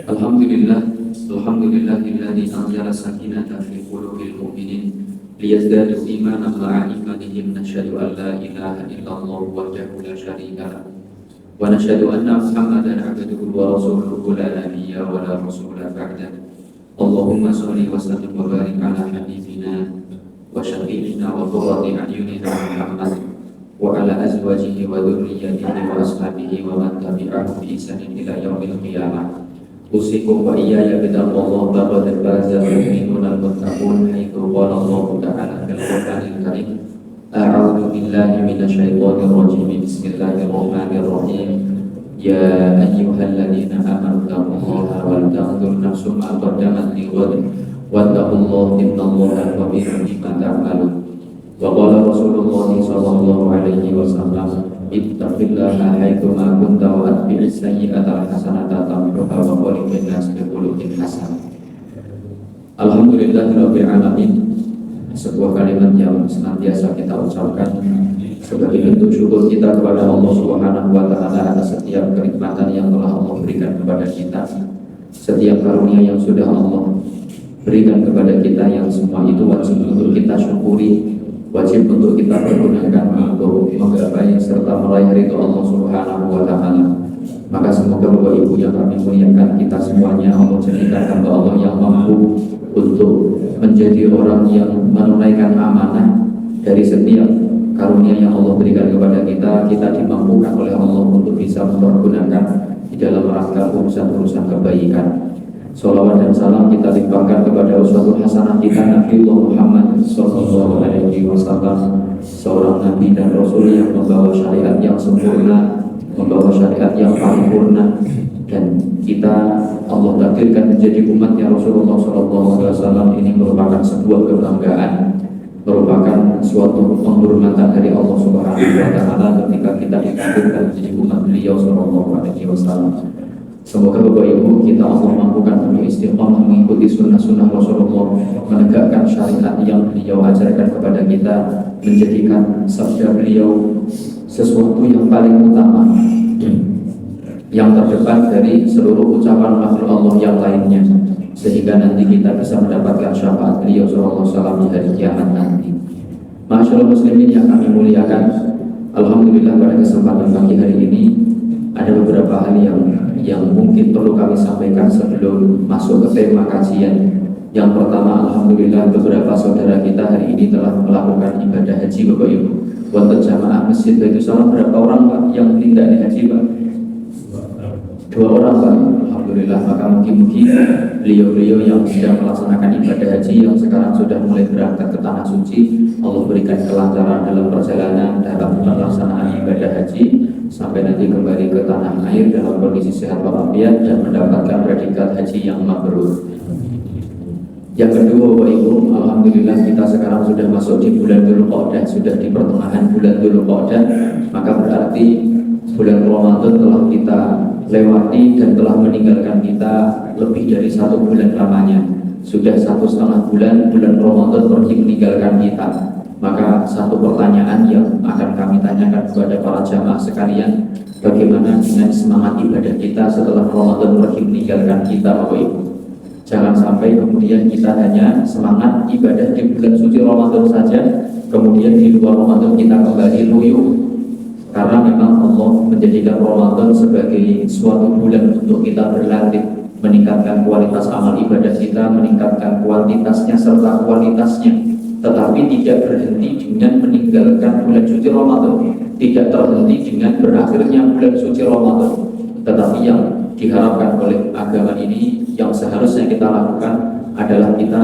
Alhamdulillah, alhamdulillahilladzi anzala sakinata fi qulubil mu'minin liyazdadu imanan ma'a imanihim. Nasyhadu an la ilaha illallah wahdahu la syarika lah wa nasyhadu anna Muhammadan 'abduhu wa rasuluhu la nabiyya wa la rasula ba'dah. Allahumma shalli wa sallim wa barik ala habibina wa syafi'ina wa qurrati a'yunina Muhammad wa ala azwajihi wa dhurriyyatihi wa ashabihi wa man tabi'ahum bi ihsanin ila yaumil qiyamah. Usikum wa iyaya bittaqwallah faqad faza al-mu'minuna al-muttaqun haitsu qala Allah ta'ala fil Qur'anil Karim a'udzu billahi minasyaitonir rajim bismillahirrahmanirrahim ya ayyuhalladzina amanu taqullaha wal tanzur nafsum ma qaddamat lighad wattaqullaha innallaha khabirum bima ta'malun. Wa qala Rasulullah sallallahu alaihi wasallam ittaqillaha haitsu ma kunta wa atbi'is sayyi'ata hasanata tamhuha wa qulil nas bi khuluqin hasan. Alhamdulillahirabbil alamin. Sebuah kalimat yang senantiasa kita ucapkan sebagai bentuk syukur kita kepada Allah Subhanahu wa taala atas setiap kenikmatan yang telah Allah berikan kepada kita, setiap karunia yang sudah Allah berikan kepada kita, yang semua itu wajib untuk kita syukuri, wajib untuk kita pergunakan untuk menggapai serta meraih ridho Allah Subhanahu wa taala. Maka semoga Bapak Ibu yang kami muliakan, kita semuanya Allah jadikan hamba Allah yang mampu untuk menjadi orang yang menunaikan amanah dari setiap karunia yang Allah berikan kepada kita. Kita dimampukan oleh Allah untuk bisa mempergunakan di dalam rangka urusan-urusan kebaikan. Salawat dan salam kita limpahkan kepada uswatun hasanah kita Nabiullah Muhammad sallallahu alaihi wasallam, seorang nabi dan rasul yang membawa syariat yang sempurna, membawa syariat yang paripurna, dan kita Allah takdirkan menjadi umatnya Rasulullah sallallahu alaihi wasallam. Ini merupakan sebuah kebanggaan, merupakan suatu penghormatan dari Allah Subhanahu wa taala ketika kita ditakdirkan menjadi umat beliau sallallahu alaihi wasallam. Semoga Bapak Ibu kita Allah mampukan untuk istiqomah mengikuti sunnah-sunnah Rasulullah, menegakkan syariat yang beliau ajarkan kepada kita, menjadikan sabda beliau sesuatu yang paling utama, yang terdepan dari seluruh ucapan makhluk Allah yang lainnya, sehingga nanti kita bisa mendapatkan syafaat beliau sallallahu alaihi wasallam di hari kiamat nanti. Masyaallah muslimin yang kami muliakan, alhamdulillah pada kesempatan pagi hari ini ada beberapa hal yang mungkin perlu kami sampaikan sebelum masuk ke tema kajian. Yang pertama, alhamdulillah beberapa saudara kita hari ini telah melakukan ibadah haji Bapak Ibu. Wonten jamaah Masjid Baitul Salam berapa orang Pak yang tidak dihaji Pak? 2 orang Pak. Alhamdulillah, maka mungkin beliau-beliau yang sedang melaksanakan ibadah haji, yang sekarang sudah mulai berangkat ke tanah suci, Allah berikan kelancaran dalam perjalanan dalam pelaksanaan ibadah haji sampai nanti kembali ke tanah air dalam kondisi sehat walafiat dan mendapatkan predikat haji yang mabrur. Yang kedua Bapak Ibu, alhamdulillah kita sekarang sudah masuk di bulan Dzulqa'dah, sudah di pertengahan bulan Dzulqa'dah, maka berarti bulan Ramadan telah kita lewati dan telah meninggalkan kita lebih dari 1 bulan lamanya. Sudah 1,5 bulan Ramadan pergi meninggalkan kita. Maka satu pertanyaan yang akan kami tanyakan kepada para jamaah sekalian, bagaimana dengan semangat ibadah kita setelah Ramadan pergi meninggalkan kita Bapak Ibu? Jangan sampai kemudian kita hanya semangat ibadah di bulan suci Ramadan saja, kemudian di luar Ramadan kita kembali loyo. Karena memang Allah menjadikan Ramadan sebagai suatu bulan untuk kita berlatih, meningkatkan kualitas amal ibadah kita, meningkatkan kuantitasnya serta kualitasnya, tetapi tidak berhenti dengan meninggalkan bulan suci Ramadan, tidak terhenti dengan berakhirnya bulan suci Ramadan, tetapi yang diharapkan oleh agama ini, yang seharusnya kita lakukan adalah kita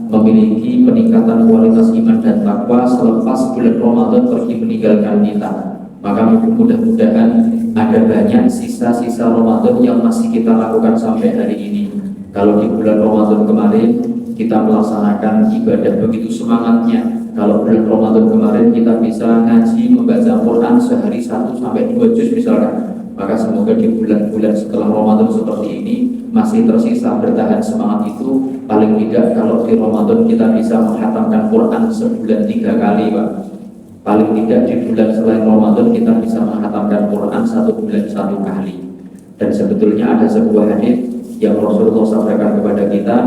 memiliki peningkatan kualitas iman dan takwa selepas bulan Ramadan pergi meninggalkan kita. Maka mudah-mudahan ada banyak sisa-sisa Ramadan yang masih kita lakukan sampai hari ini. Kalau di bulan Ramadan kemarin kita melaksanakan ibadah begitu semangatnya, kalau bulan Ramadan kemarin kita bisa ngaji membaca Quran sehari 1-2 juz misalkan, maka semoga di bulan-bulan setelah Ramadan seperti ini masih tersisa bertahan semangat itu. Paling tidak kalau di Ramadan kita bisa menghatamkan Quran sebulan 3 kali Pak. Paling tidak di bulan selain Ramadan kita bisa menghatamkan Quran 1 bulan 1 kali. Dan sebetulnya ada sebuah hadis yang Rasulullah sampaikan kepada kita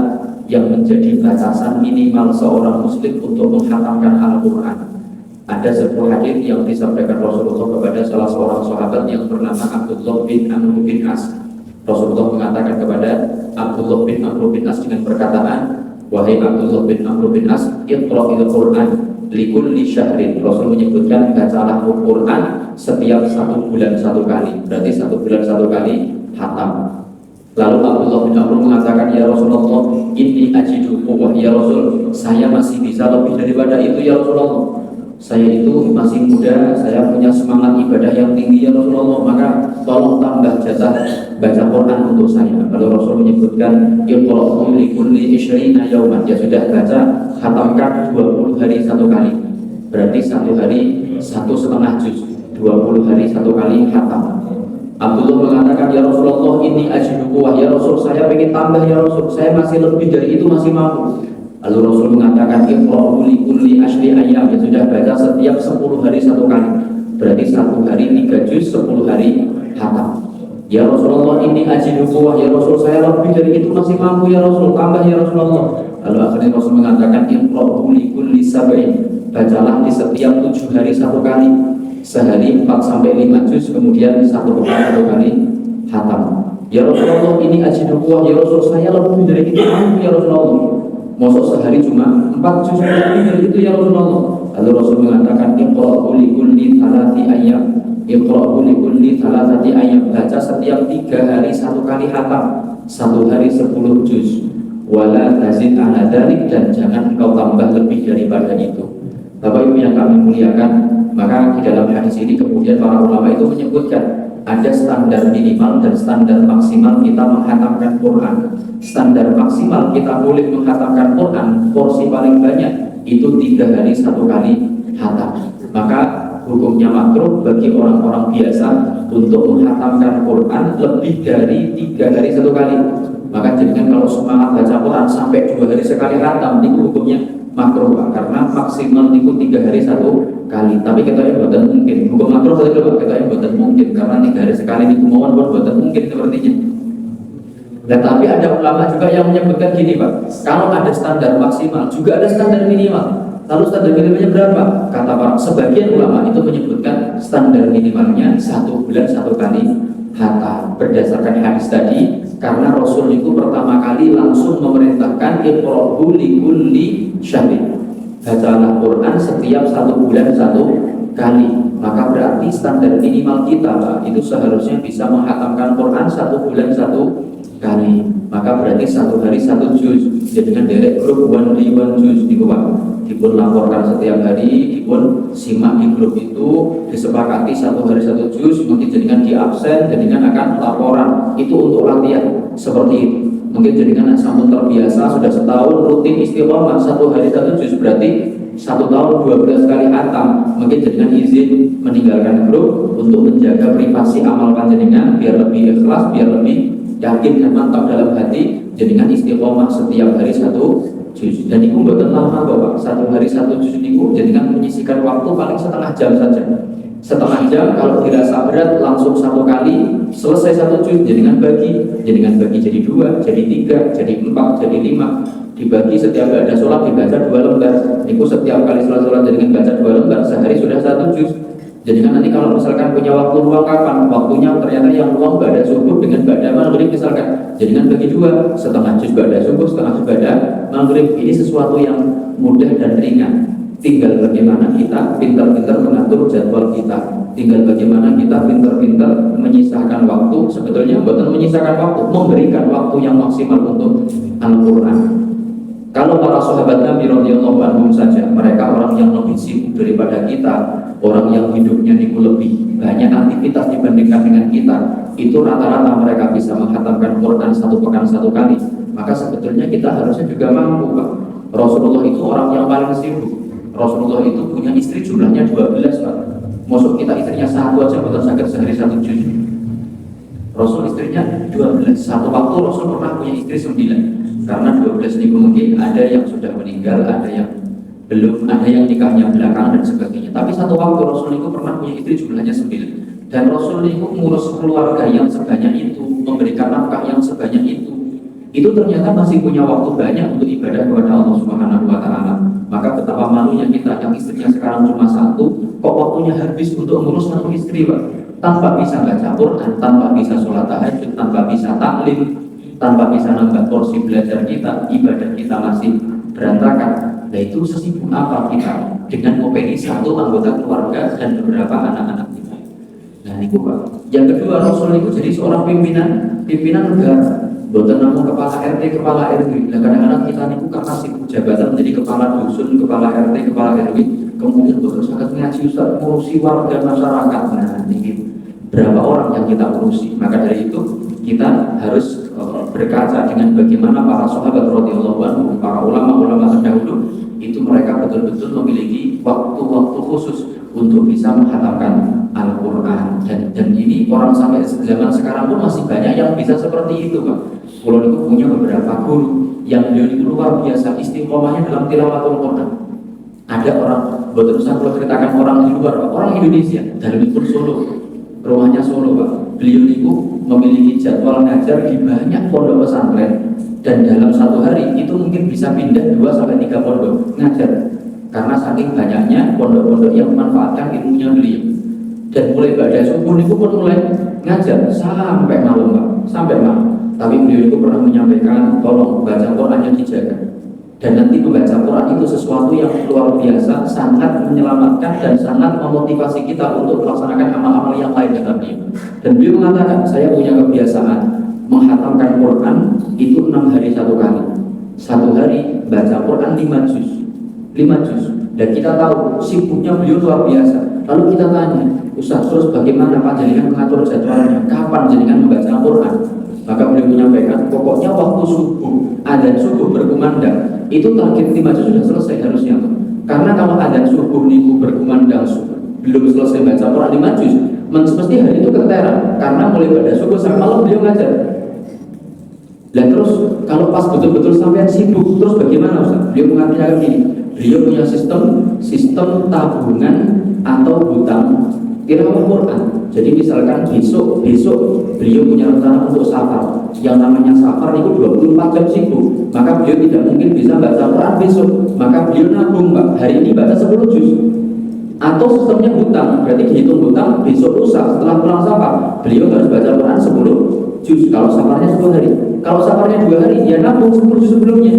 yang menjadi batasan minimal seorang muslim untuk menghatamkan Al-Quran. Ada sebuah hadis yang disampaikan Rasulullah kepada salah seorang sahabat yang bernama Abdullah bin Amr bin As. Rasulullah mengatakan kepada Abdullah bin Amr bin As dengan perkataan, wahai Abdullah bin Amr bin As, iqra'il Quran likulli syahrin. Rasul menyebutkan bacalah Al-Quran setiap 1 bulan 1 kali. Berarti 1 bulan 1 kali hatam. Lalu Abdullah bin Amr mengatakan, ya Rasulullah, inni ajidu quwwah, ya Rasul, saya masih bisa lebih daripada itu ya Rasulullah. Saya itu masih muda, saya punya semangat ibadah yang tinggi ya Rasulullah, maka tolong tambah jatah baca Quran untuk saya. Lalu Rasul menyebutkan, iqra'u likulli 20 yauman, ya sudah baca, khatamkan 20 hari 1 kali. Berarti 1 hari 1,5 juz, 20 hari 1 kali khatam. Abdullah mengatakan, ya Rasulullah, ini ajidu quwwah, ya Rasul, saya ingin tambah ya Rasul, saya masih lebih dari itu, masih mampu. Lalu Rasul mengatakan, iqra'u likulli 10 ayyam, ya sudah baca setiap 10 hari 1 kali. Berarti 1 hari 3 juz, 10 hari khatam. Ya Rasulullah, ini ajidu quwwah, ya Rasul, saya lebih dari itu, masih mampu ya Rasul, tambah ya Rasulullah. Lalu akhirnya Rasul mengatakan, iqra'u likulli 7, bacalah di setiap 7 hari 1 kali. Sehari 4-5 juz, kemudian 1 pekan 1 kali khatam. Ya Rasulullah, ini ajidu quwwah, ya Rasul, saya lebih dari itu, mampu ya Rasulullah. Mosok sehari cuma 4 juz, lebih dari itu ya Rasulullah. Lalu Rasul mengatakan, iqra'u likulli 3 ayyam, iqra'u likulli 3 ayyam, baca setiap 3 hari 1 kali khatam, 1 hari 10 juz. Wala tazid ala dzalik, dan jangan engkau tambah lebih daripada itu. Bapak Ibu yang kami muliakan, maka di dalam hadis ini kemudian para ulama itu menyebutkan ada standar minimal dan standar maksimal kita menghatamkan Quran. Standar maksimal kita boleh menghatamkan Quran, porsi paling banyak itu 3 hari 1 kali hatam. Maka hukumnya makruh bagi orang-orang biasa untuk menghatamkan Quran lebih dari 3 hari 1 kali. Maka jangan kalau semangat baca Quran sampai 2 hari sekali hatam, itu hukumnya makruh, Pak, karena maksimal itu 3 hari 1 kali. Tapi kita yang buatan mungkin hukum makruh saja, Pak, kita yang buatan mungkin karena 3 hari sekali itu mohon buatan mungkin sepertinya. Dan tapi ada ulama juga yang menyebutkan gini, Pak, kalau ada standar maksimal juga ada standar minimal. Lalu standar minimalnya berapa? Kata para sebagian ulama itu menyebutkan standar minimalnya 1 bulan 1 kali hatam berdasarkan hadis tadi, karena Rasul itu pertama kali langsung memerintahkan iqra'u likulli syahrin, bacalah Quran setiap 1 bulan 1 kali. Maka berarti standar minimal kita, Pak, itu seharusnya bisa menghatamkan Quran 1 bulan 1 kali. Maka berarti 1 hari 1 juz. Jadi dengan derek grup 1 day 1 juz di Pak, dipun laporkan setiap hari, dipun simak di grup itu, disepakati 1 hari 1 juz, mungkin jadikan di absen, jadikan akan laporan itu untuk latihan seperti itu. Mungkin jadikan sampun terbiasa sudah setahun rutin istiqomah 1 hari 1 juz, berarti 1 tahun 12 kali hatam. Mungkin jadikan izin meninggalkan grup untuk menjaga privasi amal panjenengan biar lebih ikhlas, biar lebih yakin dan mantap dalam hati, jadikan istiqomah setiap hari 1 juz. Dan itu buatan lama, Bapak, 1 hari 1 juz itu jadikan menyisihkan waktu paling setengah jam saja. Setengah jam, kalau dirasa berat langsung 1 kali selesai 1 juz. Jadikan bagi jadi 2, jadi 3, jadi 4, jadi 5. Dibagi setiap ada sholat dibaca 2 lembar. Itu setiap kali sholat jadikan baca 2 lembar, sehari sudah 1 juz. Jadi kan nanti kalau misalkan punya waktu luang kapan? Waktunya ternyata yang luang pada subuh dengan pada maghrib misalkan. Jadi kan bagi 2, setengah juz pada subuh, setengah juz pada maghrib. Ini sesuatu yang mudah dan ringan. Tinggal bagaimana kita pintar-pintar mengatur jadwal kita. Tinggal bagaimana kita pintar-pintar menyisahkan waktu. Sebetulnya bukan menyisahkan waktu, memberikan waktu yang maksimal untuk Al-Quran. Kalau para sahabat Nabi radhiyallahu anhum saja, mereka orang yang lebih sibuk daripada kita, orang yang hidupnya itu lebih banyak aktivitas dibandingkan dengan kita, itu rata-rata mereka bisa menghatamkan Quran 1 pekan 1 kali. Maka sebetulnya kita harusnya juga mampu, Pak. Rasulullah itu orang yang paling sibuk. Rasulullah itu punya istri jumlahnya 12, Pak. Maksud kita istrinya 1 aja betul sakit sehari 1 juz. Rasul istrinya 12. Satu waktu Rasul pernah punya istri 9. Karena 12 ini mungkin ada yang sudah meninggal, ada yang belum, ada yang nikahnya belakangan dan sebagainya. Tapi satu waktu Rasul itu pernah punya istri jumlahnya 9. Dan Rasul itu ngurus keluarga yang sebanyak itu, memberikan nafkah yang sebanyak itu ternyata masih punya waktu banyak untuk ibadah kepada Allah Subhanahu wa Ta'ala. Maka betapa malunya kita yang istrinya sekarang cuma satu, kok waktunya habis untuk ngurus satu istri, Pak? Tanpa bisa baca Quran, tanpa bisa sholat tahajud, tanpa bisa taklim, tanpa bisa nambah porsi belajar kita, ibadah kita masih berantakan. Nah itu sesibuk apa kita dengan ngopeni satu anggota keluarga dan beberapa anak-anak kita. Nah ini Pak. Yang kedua, Rasul itu jadi seorang pimpinan negara. Bukan namun kepala RT, kepala RW. Nah kadang-kadang kita ini karena sibuk jabatan menjadi kepala dusun, kepala RT, kepala RW, kemudian terus sangat ngaji Ustaz, ngurusi warga masyarakat. Nah ini berapa orang yang kita urusi? Maka dari itu kita harus berkaca dengan bagaimana para sahabat radhiyallahu anhum, para ulama-ulama terdahulu itu mereka betul-betul memiliki waktu-waktu khusus untuk bisa menghatamkan Al-Quran dan ini orang sampai zaman sekarang pun masih banyak yang bisa seperti itu, Pak. Kalau itu punya beberapa guru yang beliau itu luar biasa istiqomahnya dalam tilawatul Quran. Ada orang, betul saya kalau ceritakan orang di luar, Pak, orang Indonesia dari pun Solo, rumahnya Solo, Pak. Beliau itu memiliki jadwal ngajar di banyak pondok pesantren dan dalam satu hari itu mungkin bisa pindah 2-3 pondok ngajar. Karena saking banyaknya pondok-pondok yang memanfaatkan ilmunya beliau. Dan mulai pada subuh itu pun mulai ngajar sampai malam, Pak, sampai malam. Tapi beliau itu pernah menyampaikan, tolong baca Qurannya dijaga. Dan nanti membaca Quran itu sesuatu yang luar biasa, sangat menyelamatkan dan sangat memotivasi kita untuk melaksanakan amal-amal yang lain dalamnya. Dan beliau mengatakan, saya punya kebiasaan menghatamkan Quran itu 6 hari 1 kali. 1 hari baca Quran 5 juz. Dan kita tahu sibuknya beliau luar biasa. Lalu kita tanya, Ustaz, terus bagaimana Pak Jenengan mengatur jadwalnya? Kapan Jenengan membaca Al-Quran? Maka beliau menyampaikan, pokoknya waktu subuh, adzan subuh berkumandang, itu target 5 juz sudah selesai harusnya. Karena kalau adzan subuh niku berkumandang belum selesai baca Quran 5 juz, mesti hari itu keteteran. Karena mulai pada subuh sampai malam beliau ngajar. Dan terus kalau pas betul-betul sampai sibuk, terus bagaimana Ustaz? Beliau mengatakan ini. Beliau punya sistem tabungan atau hutang tilawah Quran. Jadi misalkan besok beliau punya rencana untuk safar. Yang namanya safar itu 24 jam sibuk. Maka beliau tidak mungkin bisa baca Quran besok. Maka beliau nabung, Pak. Hari ini baca 10 juz. Atau sistemnya hutang, berarti dihitung hutang besok lusa setelah pulang safar. Beliau harus baca Quran 10 juz. Kalau safarnya 10 hari. Kalau safarnya 2 hari, dia nabung 10 juz sebelumnya.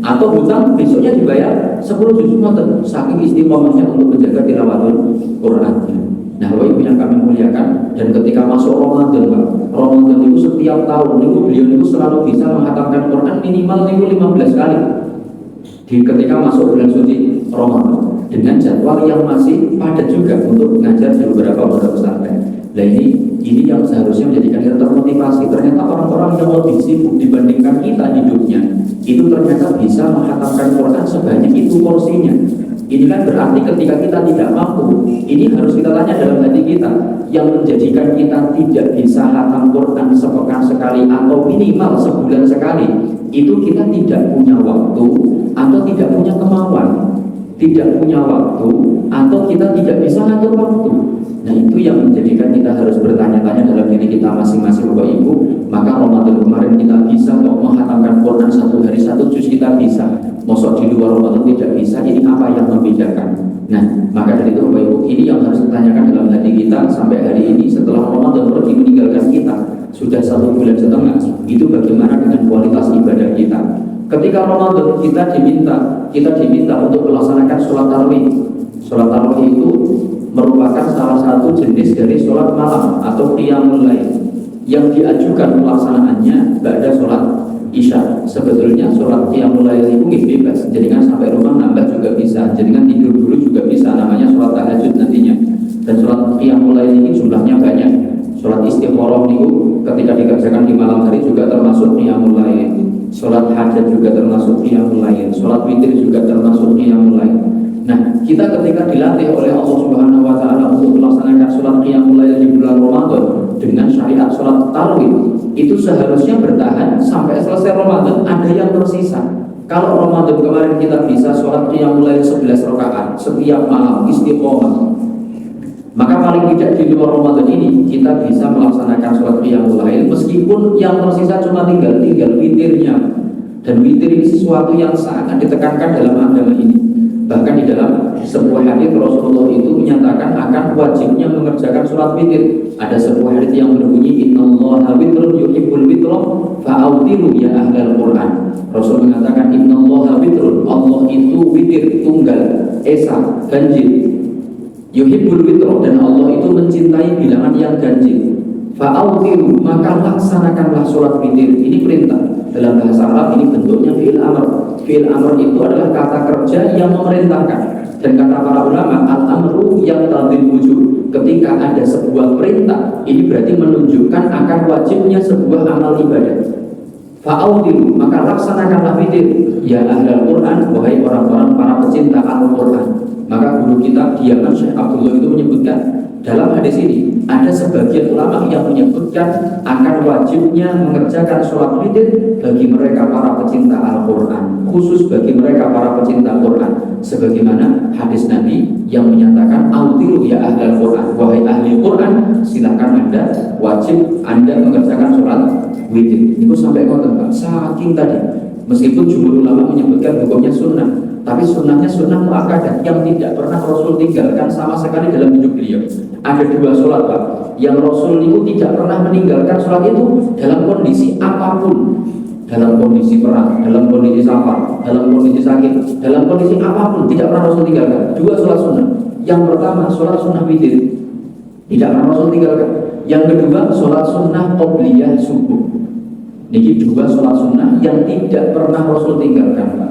Atau hutang besoknya dibayar 10 juz moten, saking istiqomahnya untuk menjaga tilawatul Quran. Nah, Bapak Ibu yang kami muliakan, dan ketika masuk Ramadan, Pak, Ramadan itu setiap tahun beliau itu selalu bisa menghatamkan Quran minimal 15 kali. Ketika masuk bulan suci Ramadan dengan jadwal yang masih padat juga untuk mengajar di beberapa pondok pesantren. Nah ini yang seharusnya menjadikan kita termotivasi. Ternyata orang-orang yang lebih sibuk dibandingkan kita hidupnya itu ternyata bisa menghatamkan Quran sebanyak itu porsinya. Ini kan berarti ketika kita tidak mampu, ini harus kita tanya dalam hati kita, yang menjadikan kita tidak bisa hatam Quran sepekan sekali atau minimal sebulan sekali, itu kita tidak punya waktu atau tidak punya kemauan, tidak punya waktu atau kita tidak bisa ngatur waktu. Nah itu yang menjadikan kita harus bertanya-tanya dalam diri kita masing-masing, Bapak Ibu. Maka Ramadan kemarin kita bisa kok menghatamkan Quran 1 hari 1 juz, kita bisa. Mosok di luar Ramadan tidak bisa, ini apa yang membedakan? Nah maka dari itu Bapak Ibu, ini yang harus ditanyakan dalam hati kita sampai hari ini setelah Ramadan pergi meninggalkan kita sudah 1 bulan setengah. Itu bagaimana dengan kualitas ibadah kita? Ketika Ramadan kita diminta untuk melaksanakan sholat tarawih. Sholat tarawih itu merupakan salah satu jenis dari sholat malam atau qiyamul lail yang diajukan pelaksanaannya ba'da sholat isya. Sebetulnya sholat qiyamul lail itu bebas, jadikan sampai rumah nambah juga bisa, jadikan tidur dulu juga bisa, namanya sholat tahajud nantinya. Dan sholat qiyamul lail ini jumlahnya banyak. Sholat istikharah itu ketika dikerjakan di malam hari juga termasuk qiyamul lail. Sholat hajat juga termasuk qiyamul lail. Sholat witir juga termasuk qiyamul lail. Nah, kita ketika dilatih oleh Allah Subhanahu wa Ta'ala untuk melaksanakan sholat qiyamul lail di bulan Ramadan dengan syariat sholat tarawih, itu seharusnya bertahan sampai selesai Ramadan, ada yang tersisa. Kalau Ramadan kemarin kita bisa sholat qiyamul lail 11 rakaat setiap malam istiqomah, Maka paling tidak di luar Ramadan ini kita bisa melaksanakan sholat qiyamul lail meskipun yang tersisa cuma tinggal witirnya. Dan witir ini sesuatu yang sangat ditekankan dalam agama ini. Bahkan di dalam sebuah hadis Rasulullah itu menyatakan akan wajibnya mengerjakan sholat witir. Ada sebuah hadis yang berbunyi innallaha witrun yuhibbul witra fa'autiru ya ahlal Quran. Rasul mengatakan innallaha witrun, Allah itu witir, tunggal, esa, ganjil. Yuhibbul witra, dan Allah itu mencintai bilangan yang ganjil. Fa'autiru, maka laksanakanlah sholat witir. Ini perintah. Dalam bahasa Arab ini bentuknya fi'il amr. Fi'il amr itu adalah kata kerja yang memerintahkan. Dan kata para ulama, al-amru yang tadil wujud. Ketika ada sebuah perintah, ini berarti menunjukkan akan wajibnya sebuah amal ibadah. Fa'audilu, maka laksanakanlah witir ya ahlal Quran, wahai orang-orang para pecinta Al-Quran. Maka guru kita Diyaman Syekh Abdullah itu menyebutkan dalam hadis ini ada sebagian ulama yang menyebutkan akan wajibnya mengerjakan sholat witir bagi mereka para pecinta Al-Quran, khusus bagi mereka para pecinta Quran, sebagaimana hadis Nabi yang menyatakan autiru ya ahlal Quran, wahai ahli Quran, silakan anda wajib anda mengerjakan sholat witir. Itu sampai ngoten Pak, saking tadi meskipun jumhur ulama menyebutkan hukumnya sunnah, tapi sunnahnya sunnah muakkadah yang tidak pernah Rasul tinggalkan sama sekali dalam hidup beliau. Ada dua sholat Pak, yang Rasul itu tidak pernah meninggalkan sholat itu dalam kondisi apapun, dalam kondisi perang, dalam kondisi safar, dalam kondisi sakit, dalam kondisi apapun tidak pernah Rasul tinggalkan. Dua sholat sunnah. Yang pertama sholat sunnah witir, tidak pernah Rasul tinggalkan. Yang kedua sholat sunnah qobliyah subuh. Ini dua sholat sunnah yang tidak pernah Rasul tinggalkan Pak.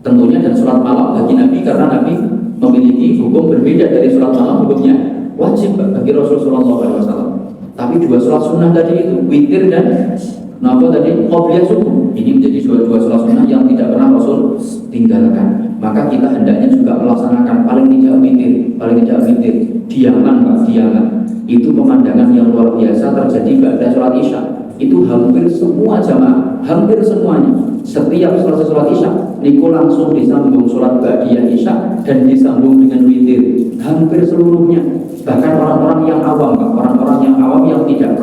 Tentunya dan sholat malam bagi Nabi, karena Nabi memiliki hukum berbeda dari sholat malam, hukumnya wajib bagi Rasulullah SAW. Tapi dua sholat sunnah tadi itu witir dan tadi qobliyah subuh, ini menjadi dua sholat sunnah yang tidak pernah Rasul tinggalkan. Maka kita hendaknya juga melaksanakan paling tidak witir, diaman Pak, diaman. Itu pemandangan yang luar biasa terjadi pada sholat isya. Itu hampir semua jamaah, hampir semuanya setiap selesai sholat isya niku langsung disambung sholat ba'diyah isya dan disambung dengan witir, hampir seluruhnya. Bahkan orang-orang yang awam, orang-orang yang awam yang tidak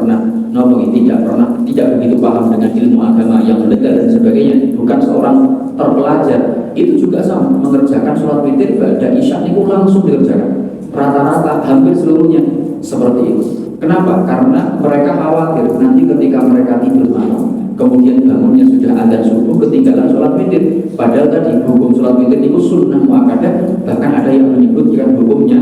tidak begitu paham dengan ilmu agama yang mendekat dan sebagainya, bukan seorang terpelajar, itu juga sama mengerjakan sholat witir ba'da isya niku langsung dikerjakan. Rata-rata hampir seluruhnya seperti itu. Kenapa? Karena mereka khawatir nanti ketika mereka tidur malam, kemudian bangunnya sudah adzan subuh, ketinggalan sholat witir. Padahal tadi hukum sholat witir itu sunnah muakkadah, bahkan ada yang menyebutkan hukumnya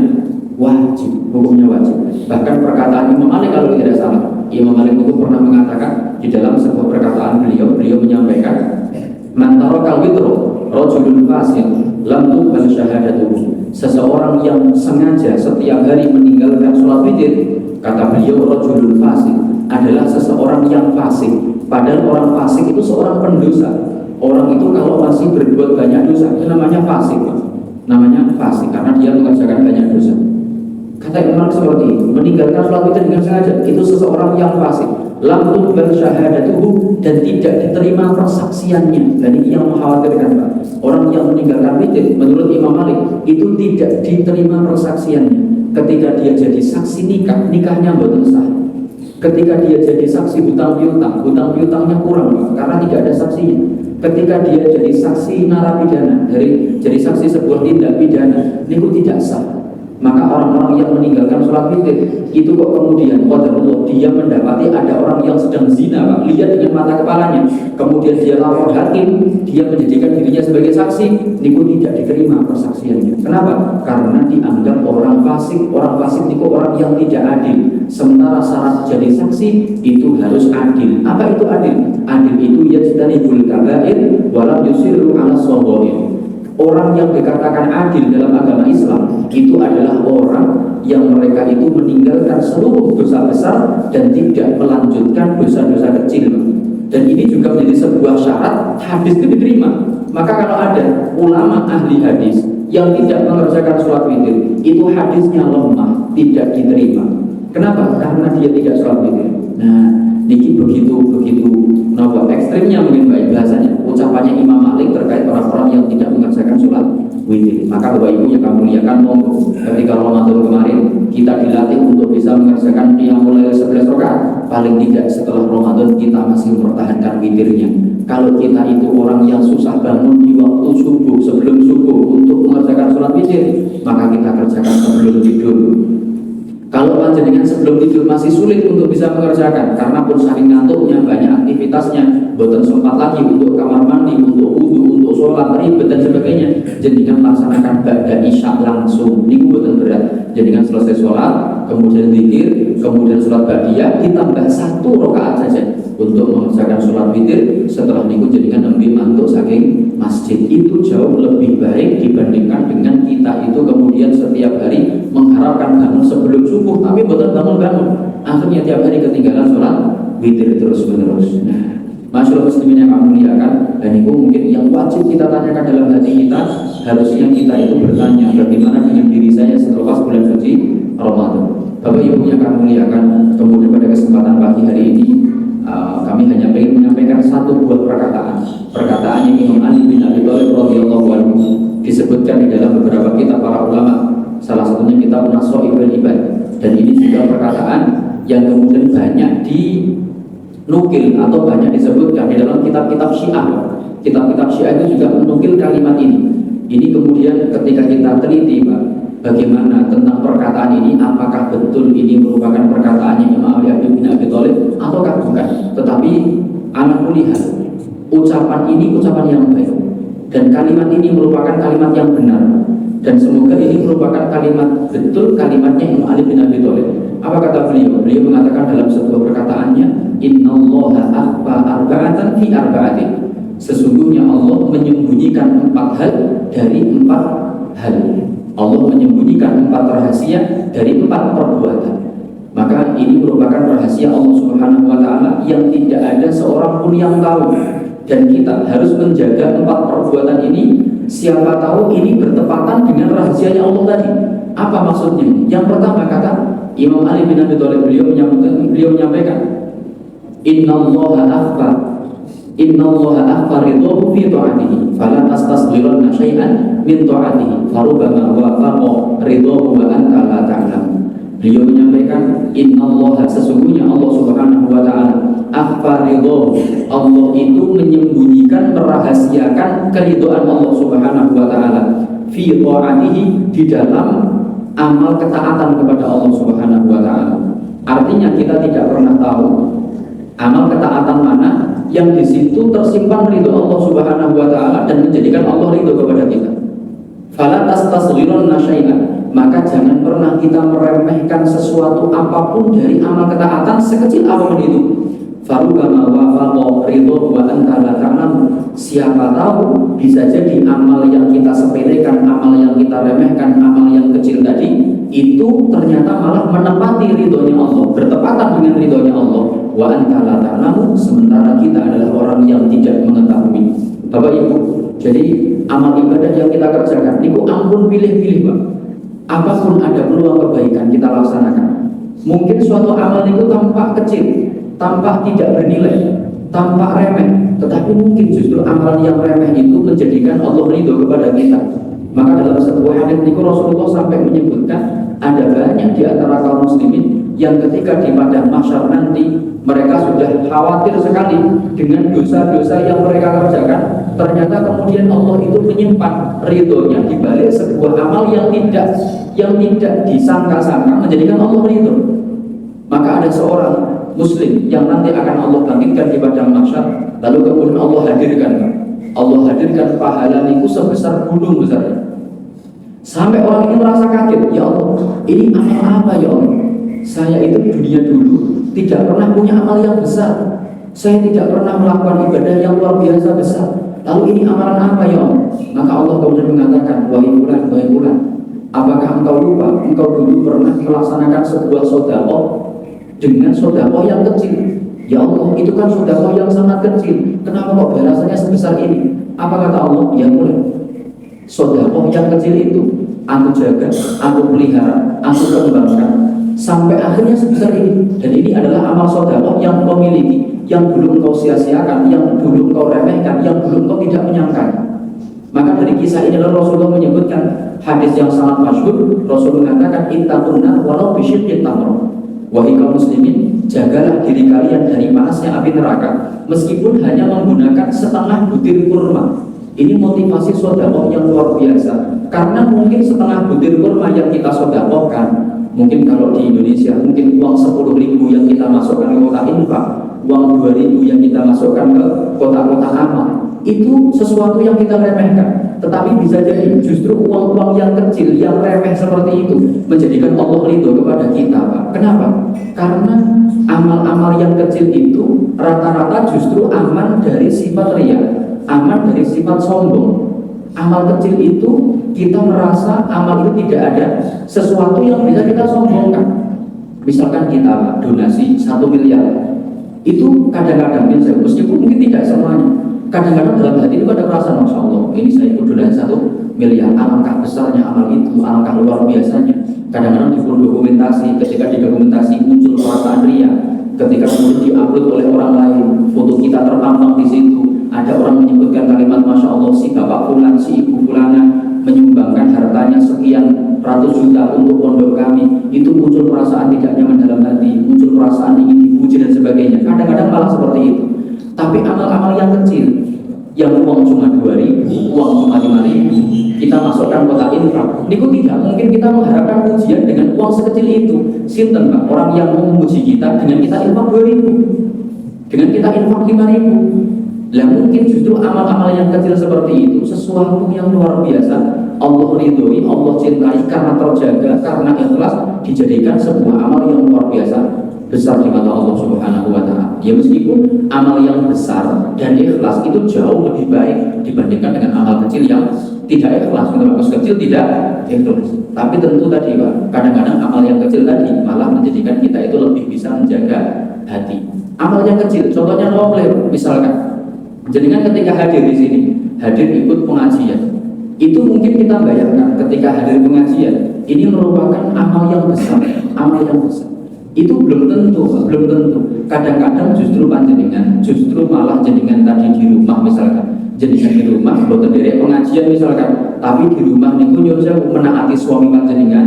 wajib. Bahkan perkataan Imam Malik kalau tidak salah, Imam Malik itu pernah mengatakan di dalam sebuah perkataan beliau menyampaikan, man tarakal witro rajulun fasik lam tuqbal syahadatuhu. Seseorang yang sengaja setiap hari meninggalkan sholat witir, kata beliau, rajulun fasik adalah seseorang yang fasik. Padahal orang fasik itu seorang pendosa. Orang itu kalau masih berbuat banyak dosa itu namanya fasik, namanya fasik karena dia mengerjakan banyak dosa. Kata Imam seperti itu, meninggalkan sholat witir dengan sengaja itu seseorang yang fasik. Lam tuqbal syahadatuhu, dan tidak diterima persaksiannya. Dan ini yang mengkhawatirkan Pak. Orang yang meninggalkan witir menurut Imam Malik itu tidak diterima persaksiannya. Ketika dia jadi saksi nikahnya boten sah. Ketika dia jadi saksi hutang piutangnya kurang Pak, karena tidak ada saksinya. Ketika dia jadi saksi narapidana, jadi saksi sebuah tindak pidana, itu tidak sah. Maka orang-orang yang meninggalkan sholat witir itu kok kemudian qadarullah dia mendapati ada orang yang sedang zina Pak, lihat dengan mata kepalanya, kemudian dia lapor hakim, dia menjadikan dirinya sebagai saksi, niku tidak diterima persaksiannya. Kenapa? Karena dianggap orang fasik niku orang yang tidak adil. Sementara syarat jadi saksi itu harus adil. Apa itu adil? Adil itu yajtanibul kabair walam yusiru ala shaghair. Orang yang dikatakan adil dalam agama Islam itu adalah orang yang mereka itu meninggalkan seluruh dosa besar dan tidak melanjutkan dosa-dosa kecil. Dan ini juga menjadi sebuah syarat hadis itu diterima. Maka kalau ada ulama ahli hadis yang tidak mengerjakan sholat witir, itu hadisnya lemah, tidak diterima. Kenapa? Karena dia tidak sholat witir. Nah, ini begitu ekstrimnya mungkin baik bahasanya ucapannya Imam Malik terkait orang-orang yang tidak mengerjakan sholat witir. Maka Bapak Ibu yang kami muliakan, monggo ketika Ramadan kemarin kita dilatih untuk bisa mengerjakan qiyamul lail 11 rakaat, paling tidak setelah Ramadan kita masih mempertahankan witirnya. Kalau kita itu orang yang susah bangun di waktu subuh, sebelum subuh untuk mengerjakan sholat witir, maka kita kerjakan sebelum tidur. Kalau panjenengan sebelum tidur masih sulit untuk bisa mengerjakan karena pun saking ngantuknya, banyak aktivitasnya, boten sempat lagi untuk kamar mandi, untuk wudu, untuk sholat, ribet dan sebagainya, jenengan laksanakan ba'da isya langsung. Ini boten berat. Jenengan selesai sholat, kemudian zikir, kemudian sholat ba'diyah, ditambah 1 rakaat saja untuk mengerjakan sholat witir. Setelah niku jenengan nembe mantuk saking masjid. Itu jauh lebih baik dibandingkan dengan kita itu kemudian setiap hari mengharapkan bangun sebelum subuh tapi boten bangun-bangun, akhirnya tiap hari ketinggalan sholat witir terus menerus. Nah, masyaallah muslimin yang kami muliakan, dan itu mungkin yang wajib kita tanyakan dalam hati kita. Harusnya kita itu bertanya bagaimana dengan diri saya setelah bulan suci Ramadan. Bapak Ibu yang kami muliakan, kemudian pada kesempatan pagi hari ini kami hanya ingin menyampaikan satu buah perkataannya Imam Ali bin Abi Thalib radhiyallahu anhu, disebutkan di dalam beberapa kitab para ulama, salah satunya kitab Nashaibul Ibad, dan ini juga perkataan yang kemudian banyak dinukil atau banyak disebutkan di dalam kitab-kitab Syiah. Kitab-kitab Syiah itu juga menukil kalimat ini. Ini kemudian ketika kita teliti, Pak, bagaimana tentang perkataan ini, apakah betul ini merupakan perkataannya Imam Ali bin Abi Thalib ataukah bukan? Tetapi anak melihat ucapan ini ucapan yang baik, dan kalimat ini merupakan kalimat yang benar, dan semoga ini merupakan kalimat betul kalimatnya Imam Ali bin Abi Thalib. Apa kata beliau? Beliau mengatakan dalam sebuah perkataannya, Innallaha akhfa arba'atan fi arba'atin. Sesungguhnya Allah menyembunyikan 4 hal dari 4 hal. Allah menyembunyikan 4 rahasia dari 4 perbuatan. Maka ini merupakan rahasia Allah Subhanahu wa Ta'ala yang tidak ada seorang pun yang tahu. Dan kita harus menjaga 4 perbuatan ini. Siapa tahu ini bertepatan dengan rahasianya Allah tadi. Apa maksudnya? Yang pertama kata Imam Ali bin Abi Thalib, beliau menyampaikan, Innallaha akhfa ridhahu fi ta'atihi fala tastasghiranna syai'an min ta'atihi farubama wafaqa ridhahu wa anta la ta'lam. Beliau menyampaikan, Innallaha, sesungguhnya Allah Subhanahu wa Ta'ala, akhfa ridhahu, Allah itu menyembunyikan, merahasiakan keridhaan Allah Subhanahu wa Ta'ala fi ta'atihi, di dalam amal ketaatan kepada Allah Subhanahu wa Ta'ala. Artinya kita tidak pernah tahu amal ketaatan mana yang di situ tersimpan ridho Allah Subhanahu wa Ta'ala dan menjadikan Allah ridho kepada kita. Fala tastasghiranna syai'an, maka jangan pernah kita meremehkan sesuatu apapun dari amal ketaatan sekecil apapun itu. Farubama wafaqa ridho wa anta la ta'lam. Siapa tahu bisa jadi amal yang kita sepelekan, amal yang kita remehkan, amal yang kecil tadi itu ternyata malah menepati ridhonya Allah, bertepatan dengan ridhonya Allah. Wa anta la ta'lam, sementara kita adalah orang yang tidak mengetahui. Bapak Ibu, jadi amal ibadah yang kita kerjakan niku ampun pilih-pilih, Pak. Apapun ada peluang kebaikan kita laksanakan. Mungkin suatu amal itu tampak kecil, tampak tidak bernilai, tampak remeh, tetapi mungkin justru amalan yang remeh itu menjadikan Allah ridho kepada kita. Maka dalam sebuah hadits niku Rasulullah sampai menyebutkan ada banyak di antara kaum muslimin yang ketika di padang mahsyar nanti mereka sudah khawatir sekali dengan dosa-dosa yang mereka kerjakan. Ternyata kemudian Allah itu menyimpan ridhonya di balik sebuah amal yang tidak disangka-sangka menjadikan Allah ridho. Maka ada seorang muslim yang nanti akan Allah bangkitkan di padang mahsyar, lalu kemudian Allah hadirkan pahala niku sebesar gunung besar. Sampai orang ini merasa kaget, ya Allah, ini amal apa ya Allah? Saya itu di dunia dulu tidak pernah punya amal yang besar. Saya tidak pernah melakukan ibadah yang luar biasa besar. Lalu ini amalan apa ya Allah? Maka Allah kemudian mengatakan, wahai fulan, apakah engkau lupa? Engkau dulu pernah melaksanakan sebuah sedekah dengan sedekah yang kecil. Ya Allah, itu kan sedekah yang sangat kecil. Kenapa kok balasannya sebesar ini? Apa kata Allah? Ya fulan, sedekah yang kecil itu aku jaga, aku pelihara, aku kembangkan sampai akhirnya sebesar ini. Dan ini adalah amal sedekah yang kau miliki, yang belum kau sia-siakan, yang belum kau remehkan, yang belum kau tidak menyangka. Maka dari kisah ini Rasulullah menyebutkan hadis yang sangat masyhur. Rasul mengatakan ittaqun nar walau bisyiqqit tamr. Wahai kaum muslimin, jagalah diri kalian dari panasnya api neraka meskipun hanya menggunakan setengah butir kurma. Ini motivasi sedekah yang luar biasa. Karena mungkin setengah butir kurma yang kita sedekahkan, mungkin kalau di Indonesia mungkin uang 10.000 yang kita masukkan ke kotak infak, uang 2.000 yang kita masukkan ke kotak-kotak amal, itu sesuatu yang kita remehkan. Tetapi bisa jadi justru uang-uang yang kecil, yang remeh seperti itu menjadikan Allah ridho kepada kita, Pak. Kenapa? Karena amal-amal yang kecil itu rata-rata justru aman dari sifat riya, aman dari sifat sombong. Amal kecil itu kita merasa amal itu tidak ada sesuatu yang bisa kita sombongkan. Misalkan kita donasi 1 miliar, itu kadang-kadang meskipun mungkin tidak semuanya, kadang-kadang dalam hati itu ada perasaan, Masya Allah, ini saya ikut donasi 1 miliar, alangkah besarnya amal itu, alangkah luar biasanya. Kadang-kadang didokumentasi, ketika didokumentasi muncul perasaan ria, ketika kemudian diupload oleh orang lain, foto kita terpampang di situ, ada orang menyebutkan kalimat Masya Allah, si bapak fulan, si ibu fulana menyumbangkan hartanya sekian ratus juta untuk pondok kami, itu muncul perasaan tidak nyaman dalam hati, muncul perasaan ingin dipuji dan sebagainya. Kadang-kadang malah seperti itu. Tapi amal-amal yang kecil, yang uang cuma 2.000, uang cuma 5.000, kita masukkan kotak infak, itu tidak mungkin kita mengharapkan pujian dengan uang sekecil itu. Sinten Pak, orang yang memuji kita dengan kita infak 2.000, dengan kita infak 5.000. Lah mungkin justru amal-amal yang kecil seperti itu sesuatu yang luar biasa. Allah ridhoi, Allah cintai karena terjaga, karena ikhlas, dijadikan sebuah amal yang luar biasa besar di mata Allah Subhanahu wa taala. Ya meskipun amal yang besar dan ikhlas itu jauh lebih baik dibandingkan dengan amal kecil yang tidak ikhlas, amal kecil tidak ikhlas. Tapi tentu tadi Pak, kadang-kadang amal yang kecil tadi malah menjadikan kita itu lebih bisa menjaga hati. Amal yang kecil, contohnya nongklep misalkan. Jenengan ketika hadir di sini, hadir ikut pengajian, itu mungkin kita bayangkan ketika hadir pengajian, ini merupakan amal yang besar, amal yang besar. Itu belum tentu, belum tentu. Kadang-kadang justru panjenengan, justru malah jenengan tadi di rumah misalkan, jenengan di rumah, bukan dari pengajian misalkan, tapi di rumah niku nyuwun sewu menaati suami panjenengan.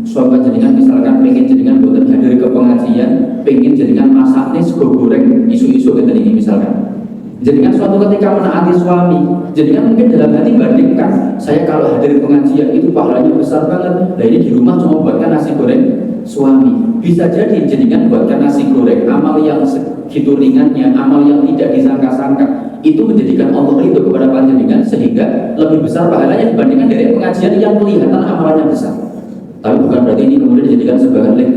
Suami panjenengan misalkan pengen jenengan bukan hadir ke pengajian, pengen jenengan masaknya sego goreng isu-isu gitu ini misalkan. Jenengan suatu ketika menaati suami, jenengan mungkin dalam hati bandingkan, saya kalau hadir pengajian itu pahalanya besar banget. Nah ini di rumah cuma buatkan nasi goreng suami. Bisa jadi jenengan buatkan nasi goreng, amal yang segitu ringannya, amal yang tidak disangka-sangka, itu menjadikan Allah ridho kepada panjenengan sehingga lebih besar pahalanya dibandingkan dari pengajian yang kelihatan amalannya besar. Tapi bukan berarti ini kemudian dijadikan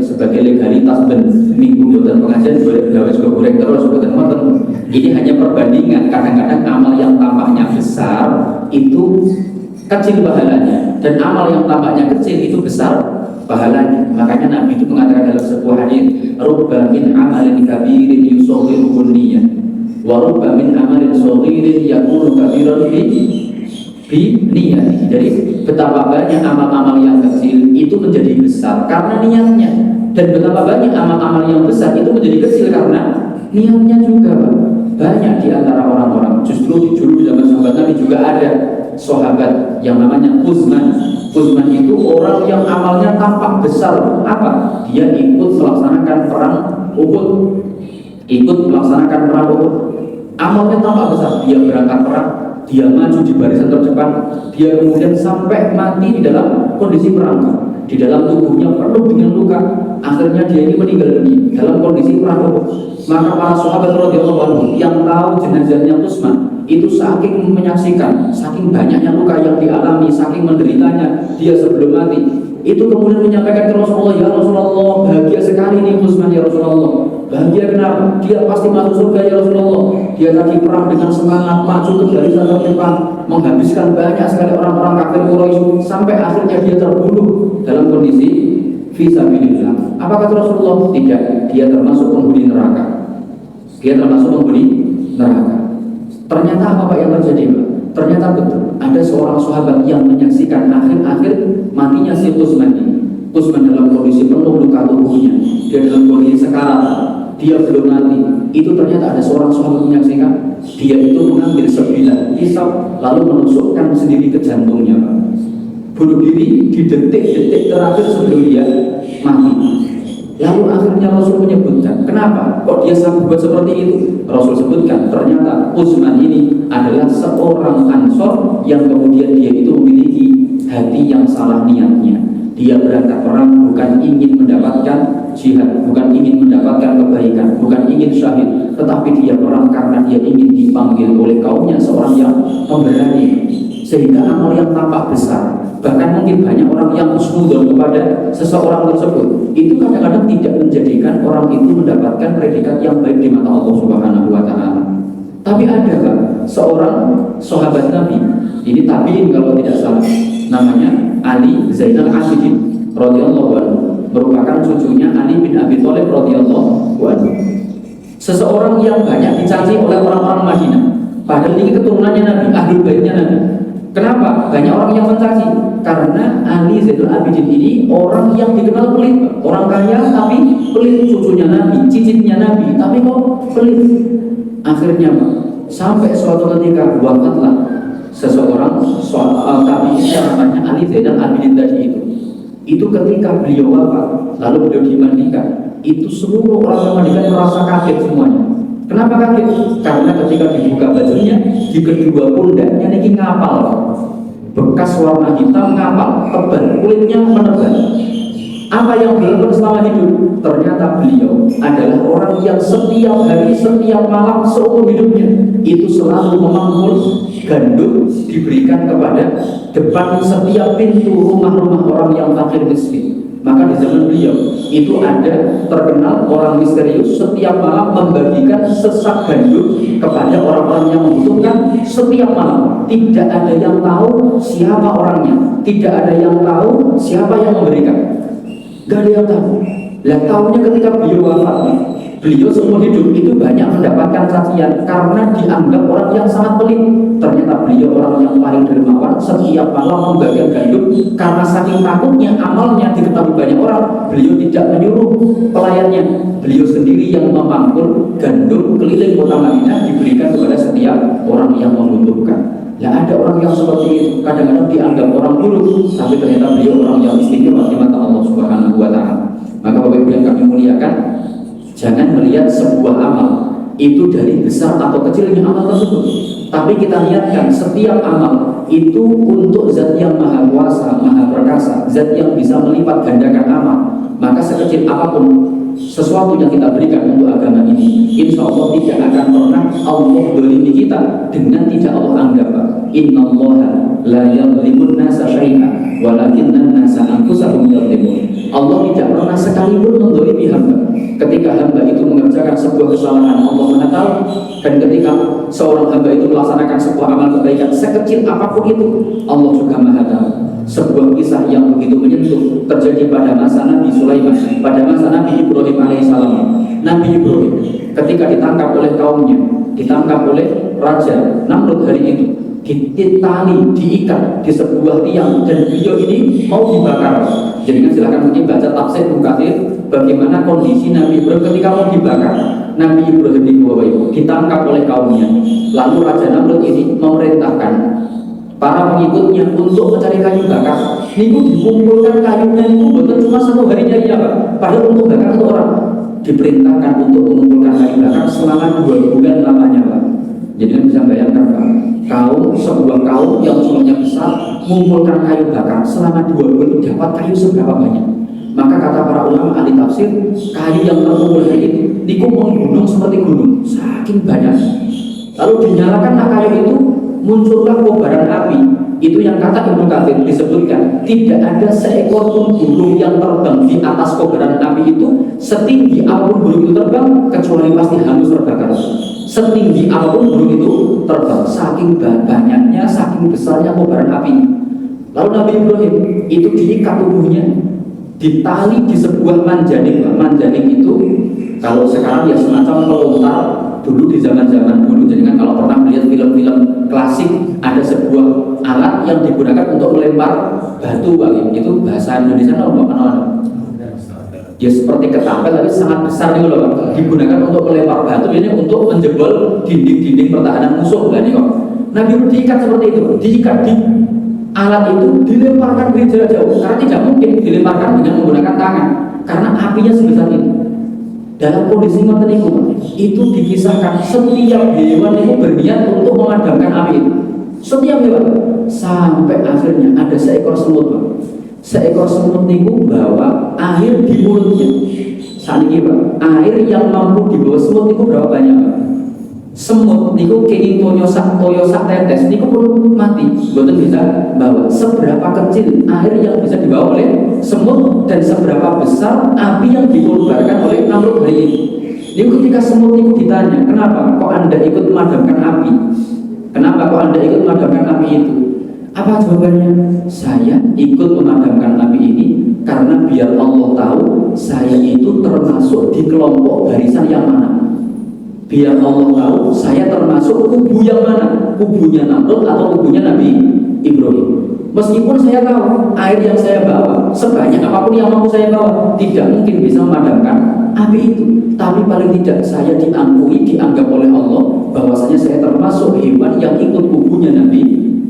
sebagai legalitas dan minggu dan pengajian boleh gawe juga goreng terus bukan moten. Ini hanya perbandingan. Kadang-kadang amal yang tampaknya besar itu kecil pahalanya, dan amal yang tampaknya kecil itu besar pahalanya. Makanya Nabi itu mengatakan dalam sebuah hadis, rubba min amalin kabirin yusawwiruhu niyyah wa rubba min amalin shaghirin yakunu kabiran bi niat. Jadi betapa banyak amal-amal yang kecil itu menjadi besar karena niatnya, dan betapa banyak amal-amal yang besar itu menjadi kecil karena niatnya juga, Pak. Banyak di antara orang-orang, justru di dulu zaman sahabat Nabi juga ada sahabat yang namanya Utsman. Utsman itu orang yang amalnya tampak besar. Apa? Dia ikut melaksanakan perang Uhud. Ikut melaksanakan perang Uhud. Amalnya tampak besar. Dia berangkat perang, dia maju di barisan terdepan, dia kemudian sampai mati di dalam kondisi perang, di dalam tubuhnya penuh dengan luka, akhirnya dia ini meninggal dunia dalam kondisi perang. Maka para sahabat radhiyallahu anhum yang tahu jenazahnya Utsman itu saking menyaksikan, saking banyaknya luka yang dialami, saking menderitanya dia sebelum mati, itu kemudian menyampaikan ke Rasulullah, ya Rasulullah, bahagia sekali nih Utsman ya Rasulullah. Bahagia kenapa? Dia pasti masuk surga ya Rasulullah. Dia tadi perang dengan semangat, maju ke barisan terdepan, menghabiskan banyak sekali orang-orang kafir Quraisy, sampai akhirnya dia terbunuh dalam kondisi fisabilillah. Apa kata Rasulullah? Tidak, dia termasuk penghuni neraka. Dia termasuk penghuni neraka. Ternyata apa Pak yang terjadi, Pak? Ternyata betul, ada seorang sahabat yang menyaksikan akhir-akhir matinya si Utsman ini. Utsman dalam kondisi penuh luka tubuhnya, dia dalam kondisi sekarat. dia belum mati, itu ternyata ada seorang sahabat menyaksikan dia itu mengambil sebilah pisau lalu menusukkan sendiri ke jantungnya, Pak. Bunuh diri di detik-detik terakhir sebelum dia mati. Lalu akhirnya Rasul menyebutkan, kenapa kok dia sanggup buat seperti itu? Rasul sebutkan, ternyata Utsman ini adalah seorang Ansor yang kemudian dia itu memiliki hati yang salah niatnya. Dia berangkat perang bukan ingin mendapatkan jihad, bukan ingin mendapatkan kebaikan, bukan ingin syahid, tetapi dia perang karena dia ingin dipanggil oleh kaumnya seorang yang pemberani, sehingga amal yang tampak besar, bahkan mungkin banyak orang yang husnudzon kepada seseorang tersebut, itu kadang-kadang tidak menjadikan orang itu mendapatkan predikat yang baik di mata Allah Subhanahu wa Ta'ala. Tapi ada seorang sahabat Nabi, ini tabi'in kalau tidak salah, namanya Ali Zainal Abidin radhiyallahu anhu, merupakan cucunya Ali bin Abi Thalib radhiyallahu anhu. Seseorang yang banyak dicaci oleh orang-orang Madinah, padahal ini keturunannya Nabi, ahli baitnya Nabi. Kenapa banyak orang yang mencaci? Karena Ali Zainal Abidin ini orang yang dikenal pelit, orang kaya tapi pelit, cucunya Nabi, cicitnya Nabi, tapi kok pelit. Akhirnya sampai suatu ketika wafatlah seseorang tabi'in yang namanya Ali Zainal Abidin tadi itu. Itu ketika beliau wafat, lalu beliau dimandikan, itu seluruh orang yang mandikan merasa kaget semuanya. Kenapa kaget? Karena ketika dibuka bajunya, di kedua pundaknya ini ngapal, bekas warna hitam ngapal, tebal, kulitnya menebal. Apa yang dilakukan selama hidup? Ternyata beliau adalah orang yang setiap hari, setiap malam, seumur hidupnya itu selalu memanggul gandum diberikan kepada depan setiap pintu rumah-rumah orang yang fakir miskin. Maka di zaman beliau itu ada terkenal orang misterius setiap malam membagikan sesak gandum kepada orang-orang yang membutuhkan setiap malam. Tidak ada yang tahu siapa orangnya, tidak ada yang tahu siapa yang memberikan. Gak ada yang tahu. Lah tahunya ketika beliau wafat, beliau seumur hidup itu banyak mendapatkan cacian karena dianggap orang yang sangat pelit. Ternyata beliau orang yang paling dermawan, setiap malam membagikan gandum karena saking takutnya amalnya diketahui banyak orang. Beliau tidak menyuruh pelayannya, beliau sendiri yang memangkul gandum keliling kota Madinah diberikan kepada setiap orang yang membutuhkan. Ya ada orang yang seperti itu, kadang-kadang dianggap orang buruk, tapi ternyata beliau orang yang istimewa di mata Allah Subhanahu wa Ta'ala. Maka Bapak Ibu yang kami muliakan, jangan melihat sebuah amal itu dari besar atau kecilnya amal tersebut, tapi kita lihatkan setiap amal itu untuk zat yang maha kuasa, maha perkasa, zat yang bisa melipat gandakan amal. Maka sekecil apapun sesuatu yang kita berikan untuk agama ini, insya Allah tidak akan pernah Allah dolimi kita dengan tidak Allah anggap. Innallaha la yadhlimun nasa syai'an walakinnan nasa anfusahum yadhlimun. Allah tidak pernah sekalipun mendolimi hamba. Ketika hamba itu mengerjakan sebuah kesalahan, Allah Maha tahu. Dan ketika seorang hamba itu melaksanakan sebuah amal kebaikan sekecil apapun itu, Allah juga Maha tahu. Sebuah kisah yang begitu menyentuh terjadi pada masa Nabi Sulaiman, pada masa Nabi Ibrahim alaihissalam. Nabi Ibrahim ketika ditangkap oleh kaumnya, ditangkap oleh Raja Namrud hari itu, ditali, diikat di sebuah tiang, dan beliau ini mau dibakar. Jadi silakan mungkin baca tafsir Ibnu Katsir bagaimana kondisi Nabi Ibrahim ketika mau dibakar. Nabi Ibrahim di bawah itu ditangkap oleh kaumnya. Lalu Raja Namrud ini memerintahkan para pengikutnya untuk mencari kayu bakar. Niku dikumpulkan kayunya itu bukan cuma satu hari jadi apa? Padahal untuk bakar satu orang diperintahkan untuk mengumpulkan kayu bakar selama 2 bulan lamanya, Pak. Jadi kan bisa bayangkan, Pak, sebuah kaum yang jumlahnya besar mengumpulkan kayu bakar selama 2 bulan itu dapat kayu seberapa banyak? Maka kata para ulama ahli tafsir, kayu yang terkumpul hari itu niku menggunung seperti gunung, saking banyak. Lalu dinyalakanlah kayu itu, muncullah kobaran api. Itu yang kata Ibnu Katsir disebutkan tidak ada seekor pun burung yang terbang di atas kobaran api itu setinggi apapun burung itu terbang kecuali pasti hangus terbakar. Setinggi apapun burung itu terbang, saking banyaknya, saking besarnya kobaran api. Lalu Nabi Ibrahim itu diikat tubuhnya, ditali di sebuah manjanik. Manjanik itu kalau sekarang ya semacam pelontar. Dulu di zaman-zaman dulu, jadi kan kalau pernah melihat film-film klasik, ada sebuah alat yang digunakan untuk melempar batu, itu bahasa Indonesia apa? ya seperti ketapel tapi sangat besar nih loh Pak. Digunakan untuk melempar batu, ini untuk menjebol dinding-dinding pertahanan musuh kan nih kok. Nabi diikat seperti itu, diikat di alat itu, dilemparkan dari jarak jauh karena tidak mungkin dilemparkan dengan menggunakan tangan karena apinya sebesar itu. Dalam kondisi seperti itu dikisahkan setiap hewan itu berniat untuk memadamkan api itu. Setiap hewan sampai akhirnya ada seekor semut Pak. Seekor semut niku bawa air di mulutnya. Saat ini Pak, air yang mampu dibawa semut niku berapa banyak Pak? Semut niku kenging toyosak tetes niku pun mati, betul bisa bawa. Seberapa kecil air yang bisa dibawa oleh semut dan seberapa besar api yang dikeluarkan oleh Namrud hari ini. Niku ketika semut niku ditanya, kenapa kok Anda ikut memadamkan api? Kenapa kok Anda ikut memadamkan api itu? Apa jawabannya? Saya ikut memadamkan api ini karena biar Allah tahu saya itu termasuk di kelompok barisan yang mana. Biar Allah tahu saya termasuk kubu yang mana, kubunya Namrud atau kubunya Nabi Ibrahim. Meskipun saya tahu air yang saya bawa sebanyak apapun yang mampu saya bawa tidak mungkin bisa memadamkan api itu, tapi paling tidak saya dianggap oleh Allah bahwasanya saya termasuk hewan yang ikut kubunya Nabi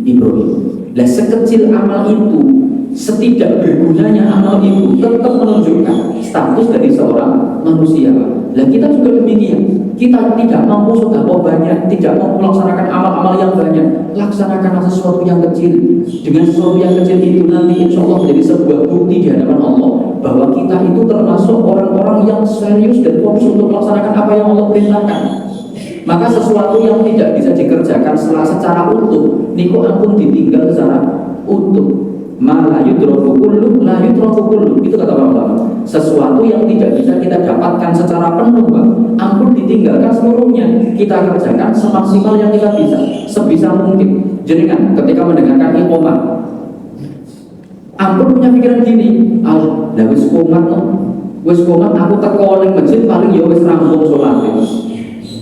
Ibrahim. Lah sekecil amal itu, setidak bergunanya amal itu tetap menunjukkan status dari seorang manusia. Lah kita juga demikian. Kita tidak mampu sedekah banyak, tidak mampu melaksanakan amal-amal yang banyak. Laksanakanlah sesuatu yang kecil. Dengan sesuatu yang kecil itu nanti insya Allah menjadi sebuah bukti di hadapan Allah bahwa kita itu termasuk orang-orang yang serius dan fokus untuk melaksanakan apa yang Allah perintahkan. Maka sesuatu yang tidak bisa dikerjakan secara utuh niku ampun ditinggal secara utuh. La yudraku kullu, la yudraku kullu. Itu kata para ulama. Sesuatu yang tidak bisa kita dapatkan secara penuh ampun ditinggalkan seluruhnya. Kita kerjakan semaksimal yang kita bisa, sebisa mungkin. Jenengan ketika mendengarkan iqamah ampun punya pikiran gini, lah wis qomat wis qomat aku teko ning masjid paling ya wis rampung salat.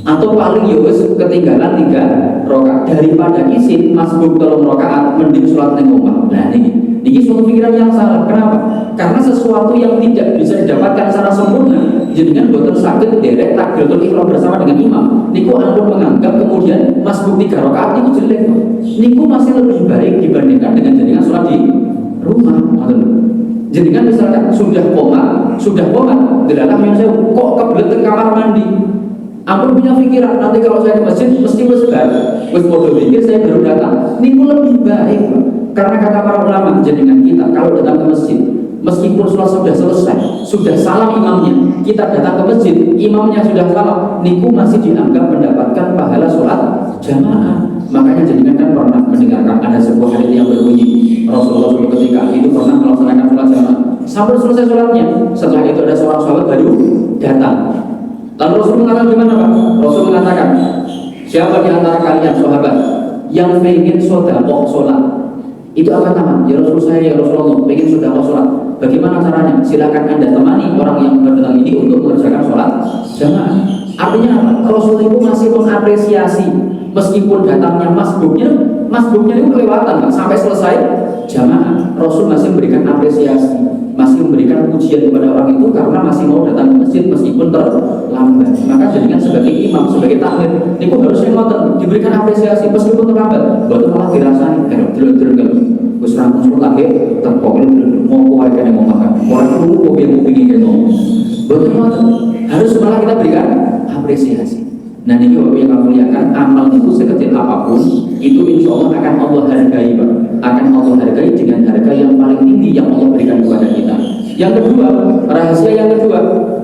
Atau paling ya wis ketinggalan 3 rakaat daripada isin masbuk 3 rakaat mending salat ning omah. Nah ini suatu pikiran yang salah. Kenapa? Karena sesuatu yang tidak bisa didapatkan secara sempurna jenengan boten saged derek takbiratul ihram bersama dengan imam. Niku ampun menganggap kemudian masbuk 3 rakaat itu jelek. Niku masih lebih baik dibandingkan dengan jenengan salat di rumah. Jenengan misalkan sudah komat, delalah yang saya kok kebelet ke kamar mandi. Ampun punya pikiran nanti kalau saya ke masjid mesti wis bodoh pikir saya baru datang. Niku lebih baik Pak. Karena kata para ulama jenengan kita kalau datang ke masjid meskipun sholat sudah selesai, sudah salam imamnya, kita datang ke masjid, imamnya sudah salam, niku masih dianggap mendapatkan pahala sholat jamaah. Makanya jenengan kan pernah mendengarkan ada sebuah hadits yang berbunyi Rasulullah SAW ketika itu pernah melaksanakan sholat jamaah sampai selesai sholatnya. Setelah itu ada seorang sahabat baru datang. Lalu Rasul mengatakan gimana Pak? Rasul mengatakan, siapa di antara kalian sahabat yang pengen sedekah sholat? Itu apa nama? Ya Rasul saya, ya Rasulullah, pengen sedekah sholat. Bagaimana caranya? Silakan Anda temani orang yang berdatang ini untuk mengerjakan sholat jamaah. Artinya apa? Rasul itu masih mengapresiasi meskipun datangnya masbuknya itu kelewatan Pak. Sampai selesai jamaah, Rasul masih memberikan apresiasi, masih memberikan pujian kepada orang itu karena masih mau datang ke masjid meskipun terlambat. Maka jadikan sebagai imam, sebagai takmir, niku harusnya ngoten diberikan apresiasi meskipun terlambat. Boten malah dirasani delok-delok wis rampung sholat lagi terpokok mau wae kene mau makan. Ora perlu kopi-kopi kene. Boten ngoten. Harus malah kita berikan apresiasi. Nah ini Bapak yang kamu lihatkan, amal itu sekecil apapun itu insya Allah akan Allah hargai Pak. Akan Allah hargai dengan harga yang paling tinggi yang Allah berikan kepada kita. Yang kedua, rahasia yang kedua,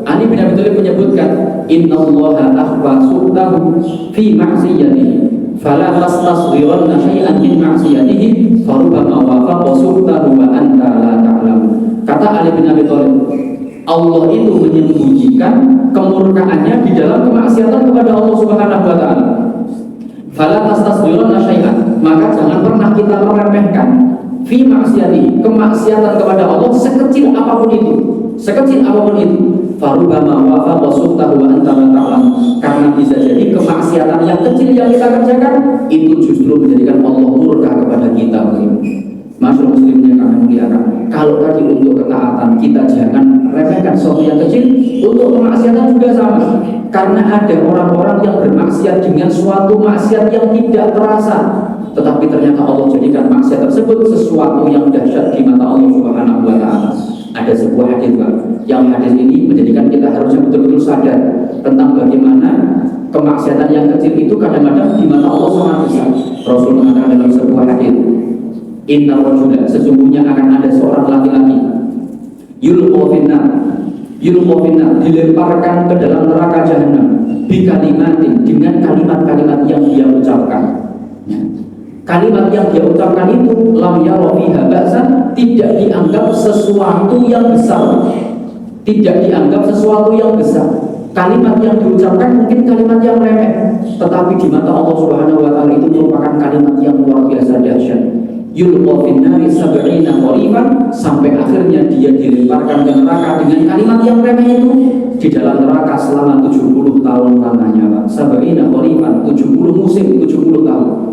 Ali bin Abi Thalib menyebutkan innallaha akhfa sultahu fi ma'siyatihi fala tastasghiranna syai'an min ma'siyatihi farubama wafaqa sultahu wa anta la ta'lam. Kata Ali bin Abi Thalib, Allah itu menyembunyikan kemurkaannya di dalam kemaksiatan kepada Allah Subhanahu wa taala. Fala tastasghiruna syai'an, maka jangan pernah kita meremehkan fi maksiati, kemaksiatan kepada Allah sekecil apapun itu. Sekecil apapun itu. Farubama wafaqa sultahu wa anta la ta'lam. Karena bisa jadi kemaksiatan yang kecil yang kita kerjakan itu justru menjadikan Allah murka kepada kita. Masyaallah muslimin yang kami muliakan. Kalau tadi untuk ketaatan kita jangan remehkan sesuatu yang kecil. Untuk kemaksiatan juga sama, karena ada orang-orang yang bermaksiat dengan suatu maksiat yang tidak terasa, tetapi ternyata Allah jadikan maksiat tersebut sesuatu yang dahsyat di mata Allah Subhanahu wa Ta'ala. Ada sebuah hadis, Pak, yang hadis ini menjadikan kita harusnya betul-betul sadar tentang bagaimana kemaksiatan yang kecil itu kadang-kadang di mata Allah sangat besar. Rasul mengatakan dalam sebuah hadis, inna rajula, sesungguhnya akan ada seorang laki-laki yulqa finnar, dilemparkan ke dalam neraka jahanam bikalimatin, dengan kalimat-kalimat yang dia ucapkan. Kalimat yang dia ucapkan itu lam yara fiha ba'san, tidak dianggap sesuatu yang besar. Tidak dianggap sesuatu yang besar. Kalimat yang diucapkan mungkin kalimat yang remeh, tetapi di mata Allah Subhanahu wa Ta'ala itu merupakan kalimat yang luar biasa dahsyat. Yulqa finnari sab'ina khalifan, sampai akhirnya dia dilemparkan ke neraka dengan kalimat yang remeh itu, di dalam neraka selama 70 tahun lamanya, Pak. Sab'ina khalifan, 70 musim, 70 tahun.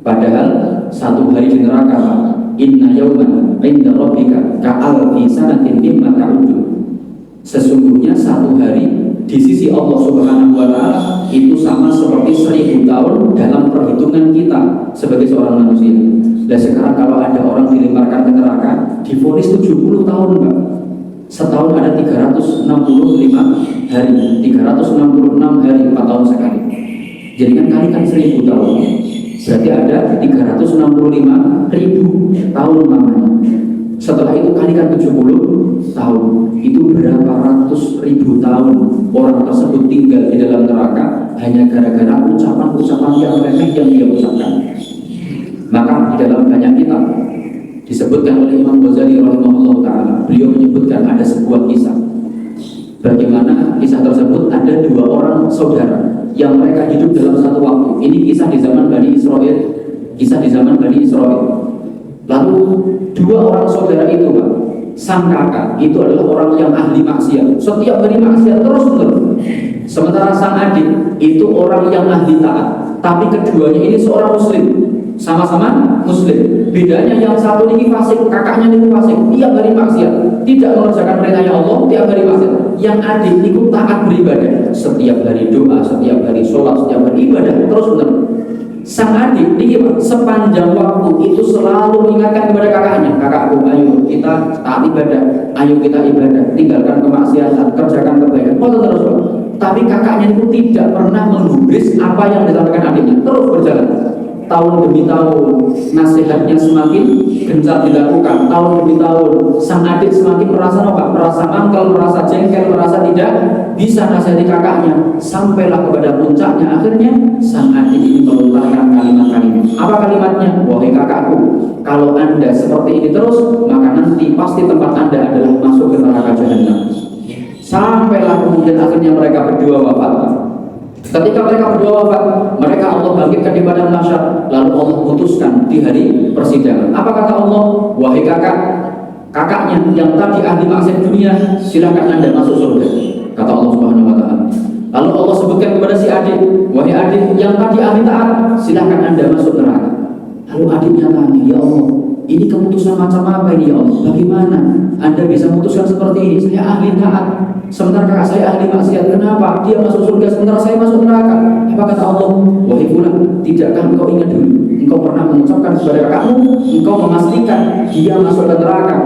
Padahal satu hari di neraka, Pak, inna yawman 'inda rabbika ka'alfi sanatin mimma ta'udun. Sesungguhnya satu hari di sisi Allah Subhanahu wa Ta'ala itu sama seperti 1000 tahun dalam perhitungan kita sebagai seorang manusia. Dan sekarang kalau ada orang dilemparkan ke neraka, divonis 70 tahun, Pak. Setahun ada 365 hari, 366 hari, 4 tahun sekali. Jadi kan kalikan 1000 tahun, berarti ada 365.000 tahun lamanya. Setelah itu kalikan 70 tahun, itu berapa ratus ribu tahun orang tersebut tinggal di dalam neraka hanya gara-gara ucapan-ucapan yang remeh yang dia ucapkan. Maka di dalam banyak kitab disebutkan oleh Imam Ghazali rahimahullah ta'ala, beliau menyebutkan ada sebuah kisah bagaimana kisah tersebut ada 2 orang saudara yang mereka hidup dalam satu waktu. Ini kisah di zaman Bani Israel. Lalu 2 orang saudara itu, Pak, sang kakak itu adalah orang yang ahli maksiat, setiap hari maksiat terus-menerus. Sementara sang adik itu orang yang ahli taat, tapi keduanya ini seorang muslim, sama-sama muslim. Bedanya yang satu ini fasik, kakaknya ini fasik, tiap hari maksiat, tidak mengerjakan perintahnya Allah, tiap hari maksiat. Yang adik itu taat beribadah, setiap hari doa, setiap hari sholat, setiap hari ibadah terus-menerus. Sang adik ini sepanjang waktu itu selalu mengingatkan kepada kakaknya, kakakku, ayo kita taat ibadah, ayo kita ibadah, tinggalkan kemaksiatan, kerjakan kebaikan, terus. Tapi kakaknya itu tidak pernah menggubris apa yang disampaikan adiknya, terus berjalan. Tahun demi tahun nasihatnya semakin gencar dilakukan, tahun demi tahun sang adik semakin merasa mangkel, merasa jengkel, merasa tidak bisa nasihati kakaknya, sampailah kepada puncaknya akhirnya sang adik ini melontarkan kalimat-kalimat. Apa kalimatnya? Wahai kakakku, kalau Anda seperti ini terus, maka nanti pasti tempat Anda adalah masuk ke neraka jahanam. Sampailah kemudian akhirnya mereka berdua wafat. Ketika mereka berdua wafat, mereka Allah bangkitkan di padang mahsyar, lalu Allah putuskan di hari persidangan. Apa kata Allah? Wahai kakaknya yang tadi ahli maksiat dunia, silakan Anda masuk surga, kata Allah Subhanahu wa Ta'ala. Lalu Allah sebutkan kepada si adik, wahai adik yang tadi ahli taat, silakan Anda masuk neraka. Lalu adiknya tanya, ya Allah, ini keputusan macam apa ini ya Allah? Bagaimana Anda bisa memutuskan seperti ini? Saya ahli taat, sementara kakak saya ahli maksiat. Kenapa dia masuk surga sementara saya masuk neraka? Apa kata Allah? Wahai fulan, tidakkah engkau ingat dulu, engkau pernah mengucapkan kepada kakakmu, engkau memastikan dia masuk ke neraka?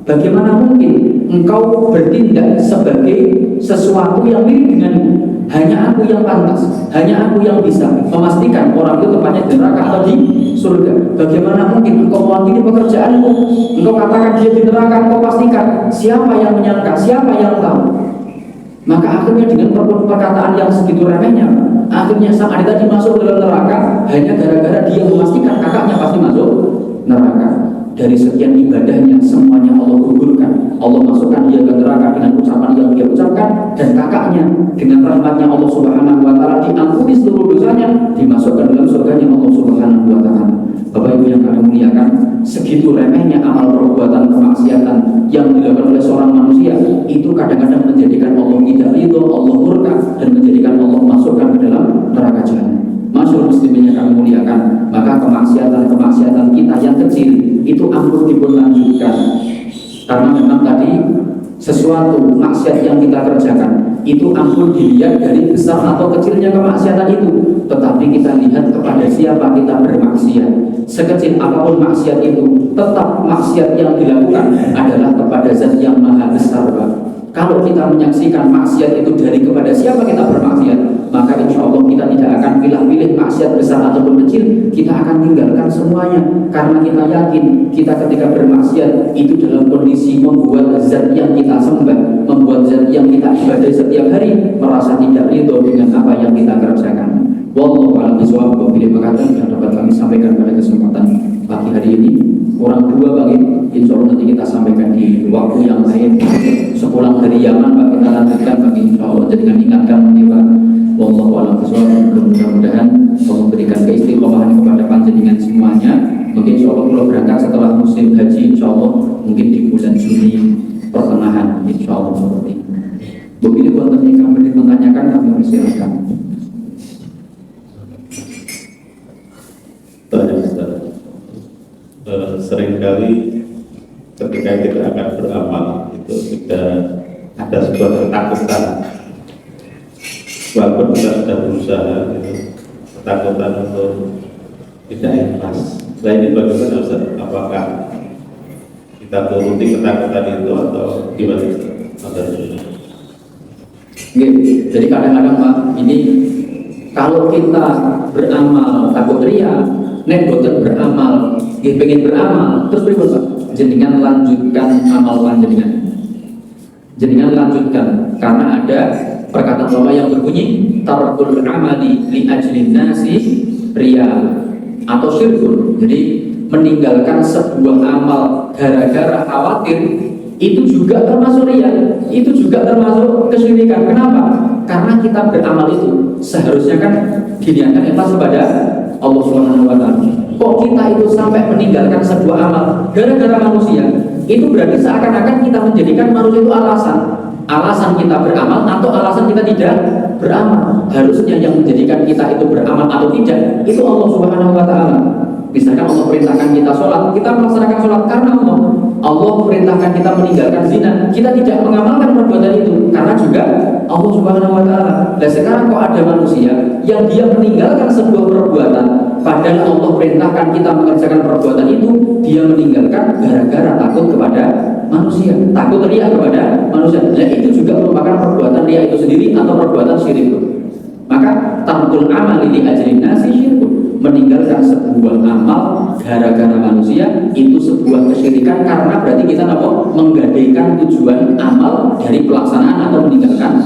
Bagaimana mungkin engkau bertindak sebagai sesuatu yang mirip denganmu? Hanya aku yang pantas, hanya aku yang bisa memastikan orang itu tempatnya di neraka atau di surga. Bagaimana mungkin engkau mewakili pekerjaanmu? Engkau katakan dia di neraka, engkau pastikan. Siapa yang menyangka? Siapa yang tahu? Maka akhirnya dengan perkataan yang segitu remehnya, akhirnya sang adik tadi masuk dalam neraka hanya gara-gara dia memastikan kakaknya pasti masuk neraka. Dari sekian ibadahnya semuanya Allah gugurkan. Allah masukkan dia ke neraka dengan ucapan yang dia ucapkan, dan kakaknya dengan rahmatnya Allah Subhanahu wa Ta'ala diampuni seluruh dosanya, dimasukkan dalam surganya Allah Subhanahu wa Ta'ala. Bapak Ibu yang kami muliakan, segitu remehnya amal perbuatan kemaksiatan yang dilakukan oleh seorang manusia, itu kadang-kadang menjadikan Allah tidak ridho, Allah murka, dan menjadikan Allah masukkan ke dalam neraka jahanam. Masyaallah muslimin yang kami muliakan, maka kemaksiatan kita yang kecil itu ampun dipun lanjutkan, karena memang tadi sesuatu maksiat yang kita kerjakan itu ampun dilihat dari besar atau kecilnya kemaksiatan itu, tetapi kita lihat kepada siapa kita bermaksiat. Sekecil apapun maksiat itu, tetap maksiat yang dilakukan adalah kepada Zat yang Maha Besar, Pak. Kalau kita menyaksikan maksiat itu dari kepada siapa kita bermaksiat, maka insya Allah kita tidak akan pilih-pilih maksiat besar ataupun kecil. Kita akan tinggalkan semuanya, karena kita yakin kita ketika bermaksiat itu dalam kondisi membuat Zat yang kita sembah, membuat Zat yang kita ibadai setiap hari merasa tidak ridho dengan apa yang kita kerjakan. Wallahu a'lam bishawab. Wabillahi taufiq yang dapat kami sampaikan pada kesempatan pagi hari ini. Kurang dua bagi, insya Allah nanti kita sampaikan di waktu yang lain. Sepulang dari Yaman, Pak, kita lanjutkan bagi insya Allah. Jadi kami ingatkan ini, Pak. Wallahu a'lam bishawab. Mudah-mudahan Allah memberikan keistiqomahan kepada panjenengan semuanya. Mungkin insya Allah kalau berangkat setelah musim haji, insya Allah mungkin di bulan Juni pertengahan, insya Allah seperti itu. Begitu kontennya kami menanyakan, kami persilakan. Seringkali ketika kita akan beramal itu sudah ada sebuah ketakutan, walaupun kita sudah berusaha gitu, ketakutan untuk tidak ikhlas. Nah ini bagaimana Ustaz? Apakah kita turuti ketakutan itu atau gimana Ustaz? Jadi kadang-kadang, Pak, ini kalau kita beramal takut ria, nek boten beramal, pengen beramal, terus berikut, Pak, jenengan lanjutkan amal panjenengan. Jenengan lanjutkan, karena ada perkataan ulama yang berbunyi tarkul amali li ajlin nasi ria atau syirkun. Jadi meninggalkan sebuah amal gara-gara khawatir itu juga termasuk ria, itu juga termasuk kesyirikan. Kenapa? Karena kita beramal itu seharusnya kan diniatkan ikhlas kepada Allah Subhanahu wa Ta'ala. Kok kita itu sampai meninggalkan sebuah amal gara-gara manusia? Itu berarti seakan-akan kita menjadikan manusia itu alasan kita beramal atau alasan kita tidak beramal. Harusnya yang menjadikan kita itu beramal atau tidak itu Allah Subhanahu wa Ta'ala. Misalkan Allah perintahkan kita sholat, kita melaksanakan sholat karena Allah. Allah perintahkan kita meninggalkan zina, kita tidak mengamalkan perbuatan itu karena juga Allah Subhanahu wa Ta'ala. Dan sekarang kok ada manusia yang dia meninggalkan sebuah perbuatan, padahal Allah perintahkan kita mengerjakan perbuatan itu, dia meninggalkan gara-gara takut kepada manusia, takut riya kepada manusia. Dan itu juga merupakan perbuatan riya itu sendiri atau perbuatan syirik. Maka tarkul amali li ajlin nasi syirkun, meninggalkan sebuah amal gara-gara manusia itu sebuah kesyirikan, karena berarti kita menggadaikan tujuan amal dari pelaksanaan atau meninggalkan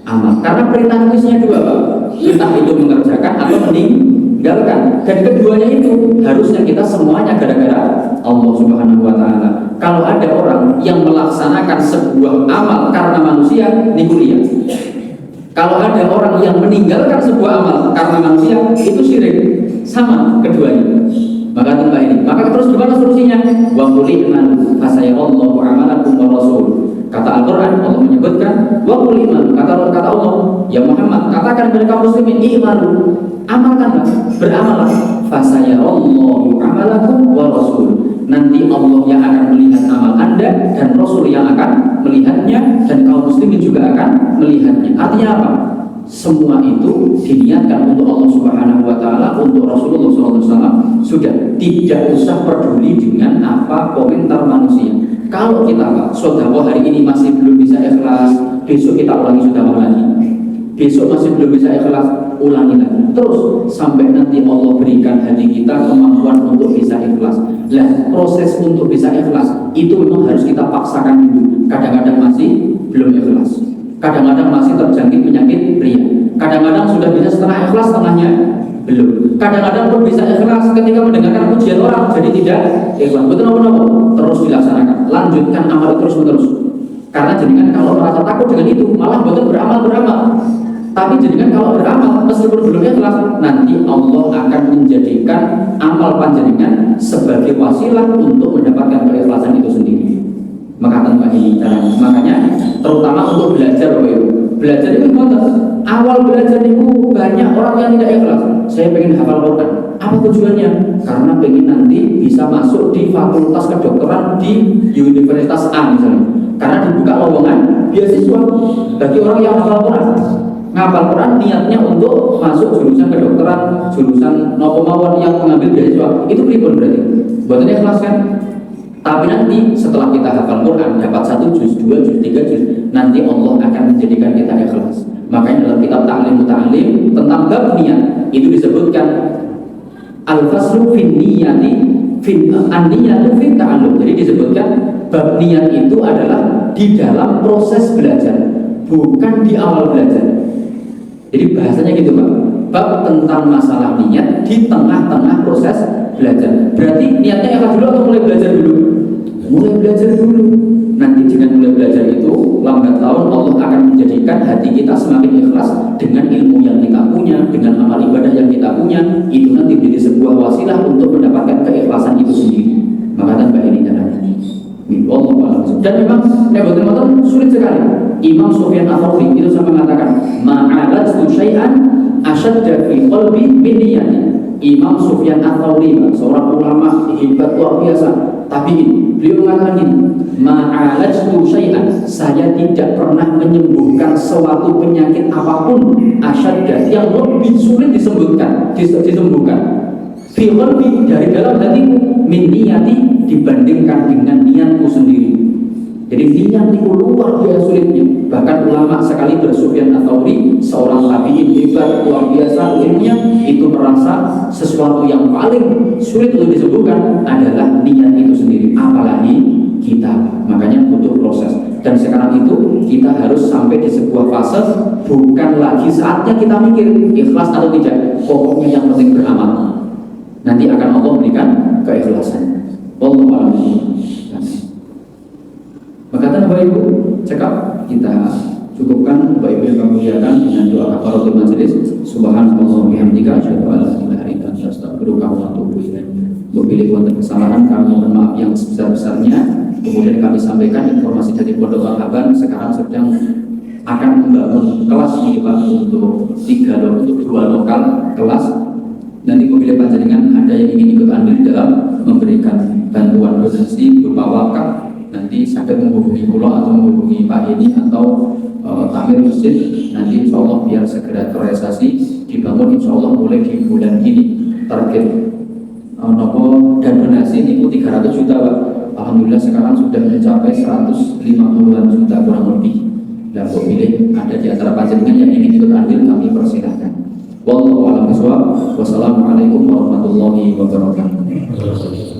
amal. Karena perintah isinya dua, Pak. Perintah itu mengerjakan atau meninggalkan, dan keduanya itu harusnya kita semuanya gara-gara Allah Subhanahu wa Ta'ala. Kalau ada orang yang melaksanakan sebuah amal karena manusia, niku riya. Kalau ada orang yang meninggalkan sebuah amal karena manusia, itu syirik. Sama keduanya. Maka tembak ini. Maka terus gimana solusinya? Wa qul i'malu fasayarallahu amalakum wa rasul. Kata Al-Qur'an, Allah menyebutkan wa qul i'malu. Kata Allah, ya Muhammad, katakan kepada kaum muslimin, i'malu, amalkanlah, beramallah, fasayarallahu amalakum wa rasul. Nanti Allah yang akan melihat amal Anda dan Rasul yang akan melihatnya, dan kaum muslimin juga akan melihatnya. Artinya apa? Semua itu diniatkan untuk Allah Subhanahu wa Ta'ala, untuk Rasulullah SAW. Sudah tidak usah peduli dengan apa komentar manusia. Kalau kita, Pak, sedekah hari ini masih belum bisa ikhlas, besok kita ulangi sedekah lagi. Besok masih belum bisa ikhlas, ulangi lagi. Terus sampai nanti Allah berikan hati kita kemampuan untuk bisa ikhlas. Lah, proses untuk bisa ikhlas itu memang harus kita paksakan dulu. Kadang-kadang masih belum ikhlas, kadang-kadang masih terjangkit penyakit riya, kadang-kadang sudah bisa setengah ikhlas, setengahnya belum. Kadang-kadang pun bisa ikhlas ketika mendengarkan pujian orang, jadi tidak ikhlas. Betul apa? Terus dilaksanakan, lanjutkan amal terus menerus. Karena jenengan kalau merasa takut dengan itu, malah betul beramal. Tapi jenengan kalau beramal meskipun belum ikhlas, nanti Allah akan menjadikan amal panjenengan sebagai wasilah untuk mendapatkan keikhlasan itu sendiri. Maka makanya terutama untuk belajar, Bapak Ibu. Belajar itu awal belajar itu banyak orang yang tidak ikhlas. Saya pengen hafal Quran. Apa tujuannya? Karena pengen nanti bisa masuk di fakultas kedokteran di Universitas A misalnya. karena dibuka lowongan beasiswa bagi orang yang hafal Quran. Ngapal Quran niatnya untuk masuk jurusan kedokteran, jurusan nopo mawon yang mengambil beasiswa, itu pripun berarti? Buatan ikhlas kan? Tapi nanti setelah kita hafal Quran dapat 1 juz, 2 juz, 3 juz, nanti Allah akan menjadikan kita ikhlas. Makanya dalam kitab Ta'lim tentang bab niat itu disebutkan al-faslu fin niyati an-niyatu fit ta'allum. Jadi disebutkan bab niat itu adalah di dalam proses belajar, bukan di awal belajar. Jadi bahasanya gitu Pak, bab tentang masalah niat di tengah-tengah proses belajar. Berarti niatnya ikhlas dulu atau mulai belajar dulu? Mulai belajar dulu. Nanti dengan mulai belajar itu lambat laun Allah akan menjadikan hati kita semakin ikhlas dengan ilmu yang kita punya, dengan amal ibadah yang kita punya. Itu nanti menjadi sebuah wasilah untuk mendapatkan keikhlasan itu sendiri. Maka tanpa ini caranya. Dan memang nebutan sulit sekali. Imam Sufyan Ats-Tsauri itu sampai mengatakan ma'alatu syai'an asyadda fi qalbi min niyati. Imam Sufyan Ats-Tsauri seorang ulama hebat luar biasa. Tapi beliau mengatakan ini, ma'alatu syai'an, saya tidak pernah menyembuhkan suatu penyakit apapun asyadda yang lebih sulit disembuhkan fi qalbi, dari dalam hatiku, min niyati, dibandingkan dengan niatku sendiri. Jadi niat itu luar biasa sulitnya. Bahkan ulama sekali Sufyan Ats-Tsauri, seorang tabi'in hebat luar biasa ilmunya, itu merasa sesuatu yang paling sulit untuk disembuhkan adalah niat itu sendiri, apalagi kita. Makanya butuh proses. Dan sekarang itu kita harus sampai di sebuah fase, bukan lagi saatnya kita mikir ikhlas atau tidak, pokoknya yang penting beramal. Nanti akan Allah berikan keikhlasan. Wallahu a'lam. Maka Bapak Ibu, cekap kita cukupkan Bapak Ibu yang kami muliakan dengan doa kafaratul majelis. Subhanallah wa bihamdika asyhadu an la ilaha illa anta astaghfiruka wa atubu ilaik. Bila wonten kesalahan kami mohon maaf yang sebesar-besarnya. Kemudian kami sampaikan informasi dari Pondok Al-Haban sekarang sedang akan membangun kelas ini Pak untuk 2 lokal kelas. Nanti apabila panjenengan ada yang ingin ikut andil dalam memberikan bantuan donasi berupa wakaf, nanti sampai menghubungi pulau atau menghubungi Pak Hedi atau Tamir Masjid, nanti insya Allah biar segera terrealisasi dibangun insya Allah mulai di bulan ini. Target nopo dan donasi itu 300 juta Pak. Alhamdulillah sekarang sudah mencapai 150-an juta kurang lebih. Dan apabila ada di antara panjenengan yang ingin ikut andil, kami persilahkan. Wallahu a'lam bishawab. Wassalamualaikum warahmatullahi wabarakatuh.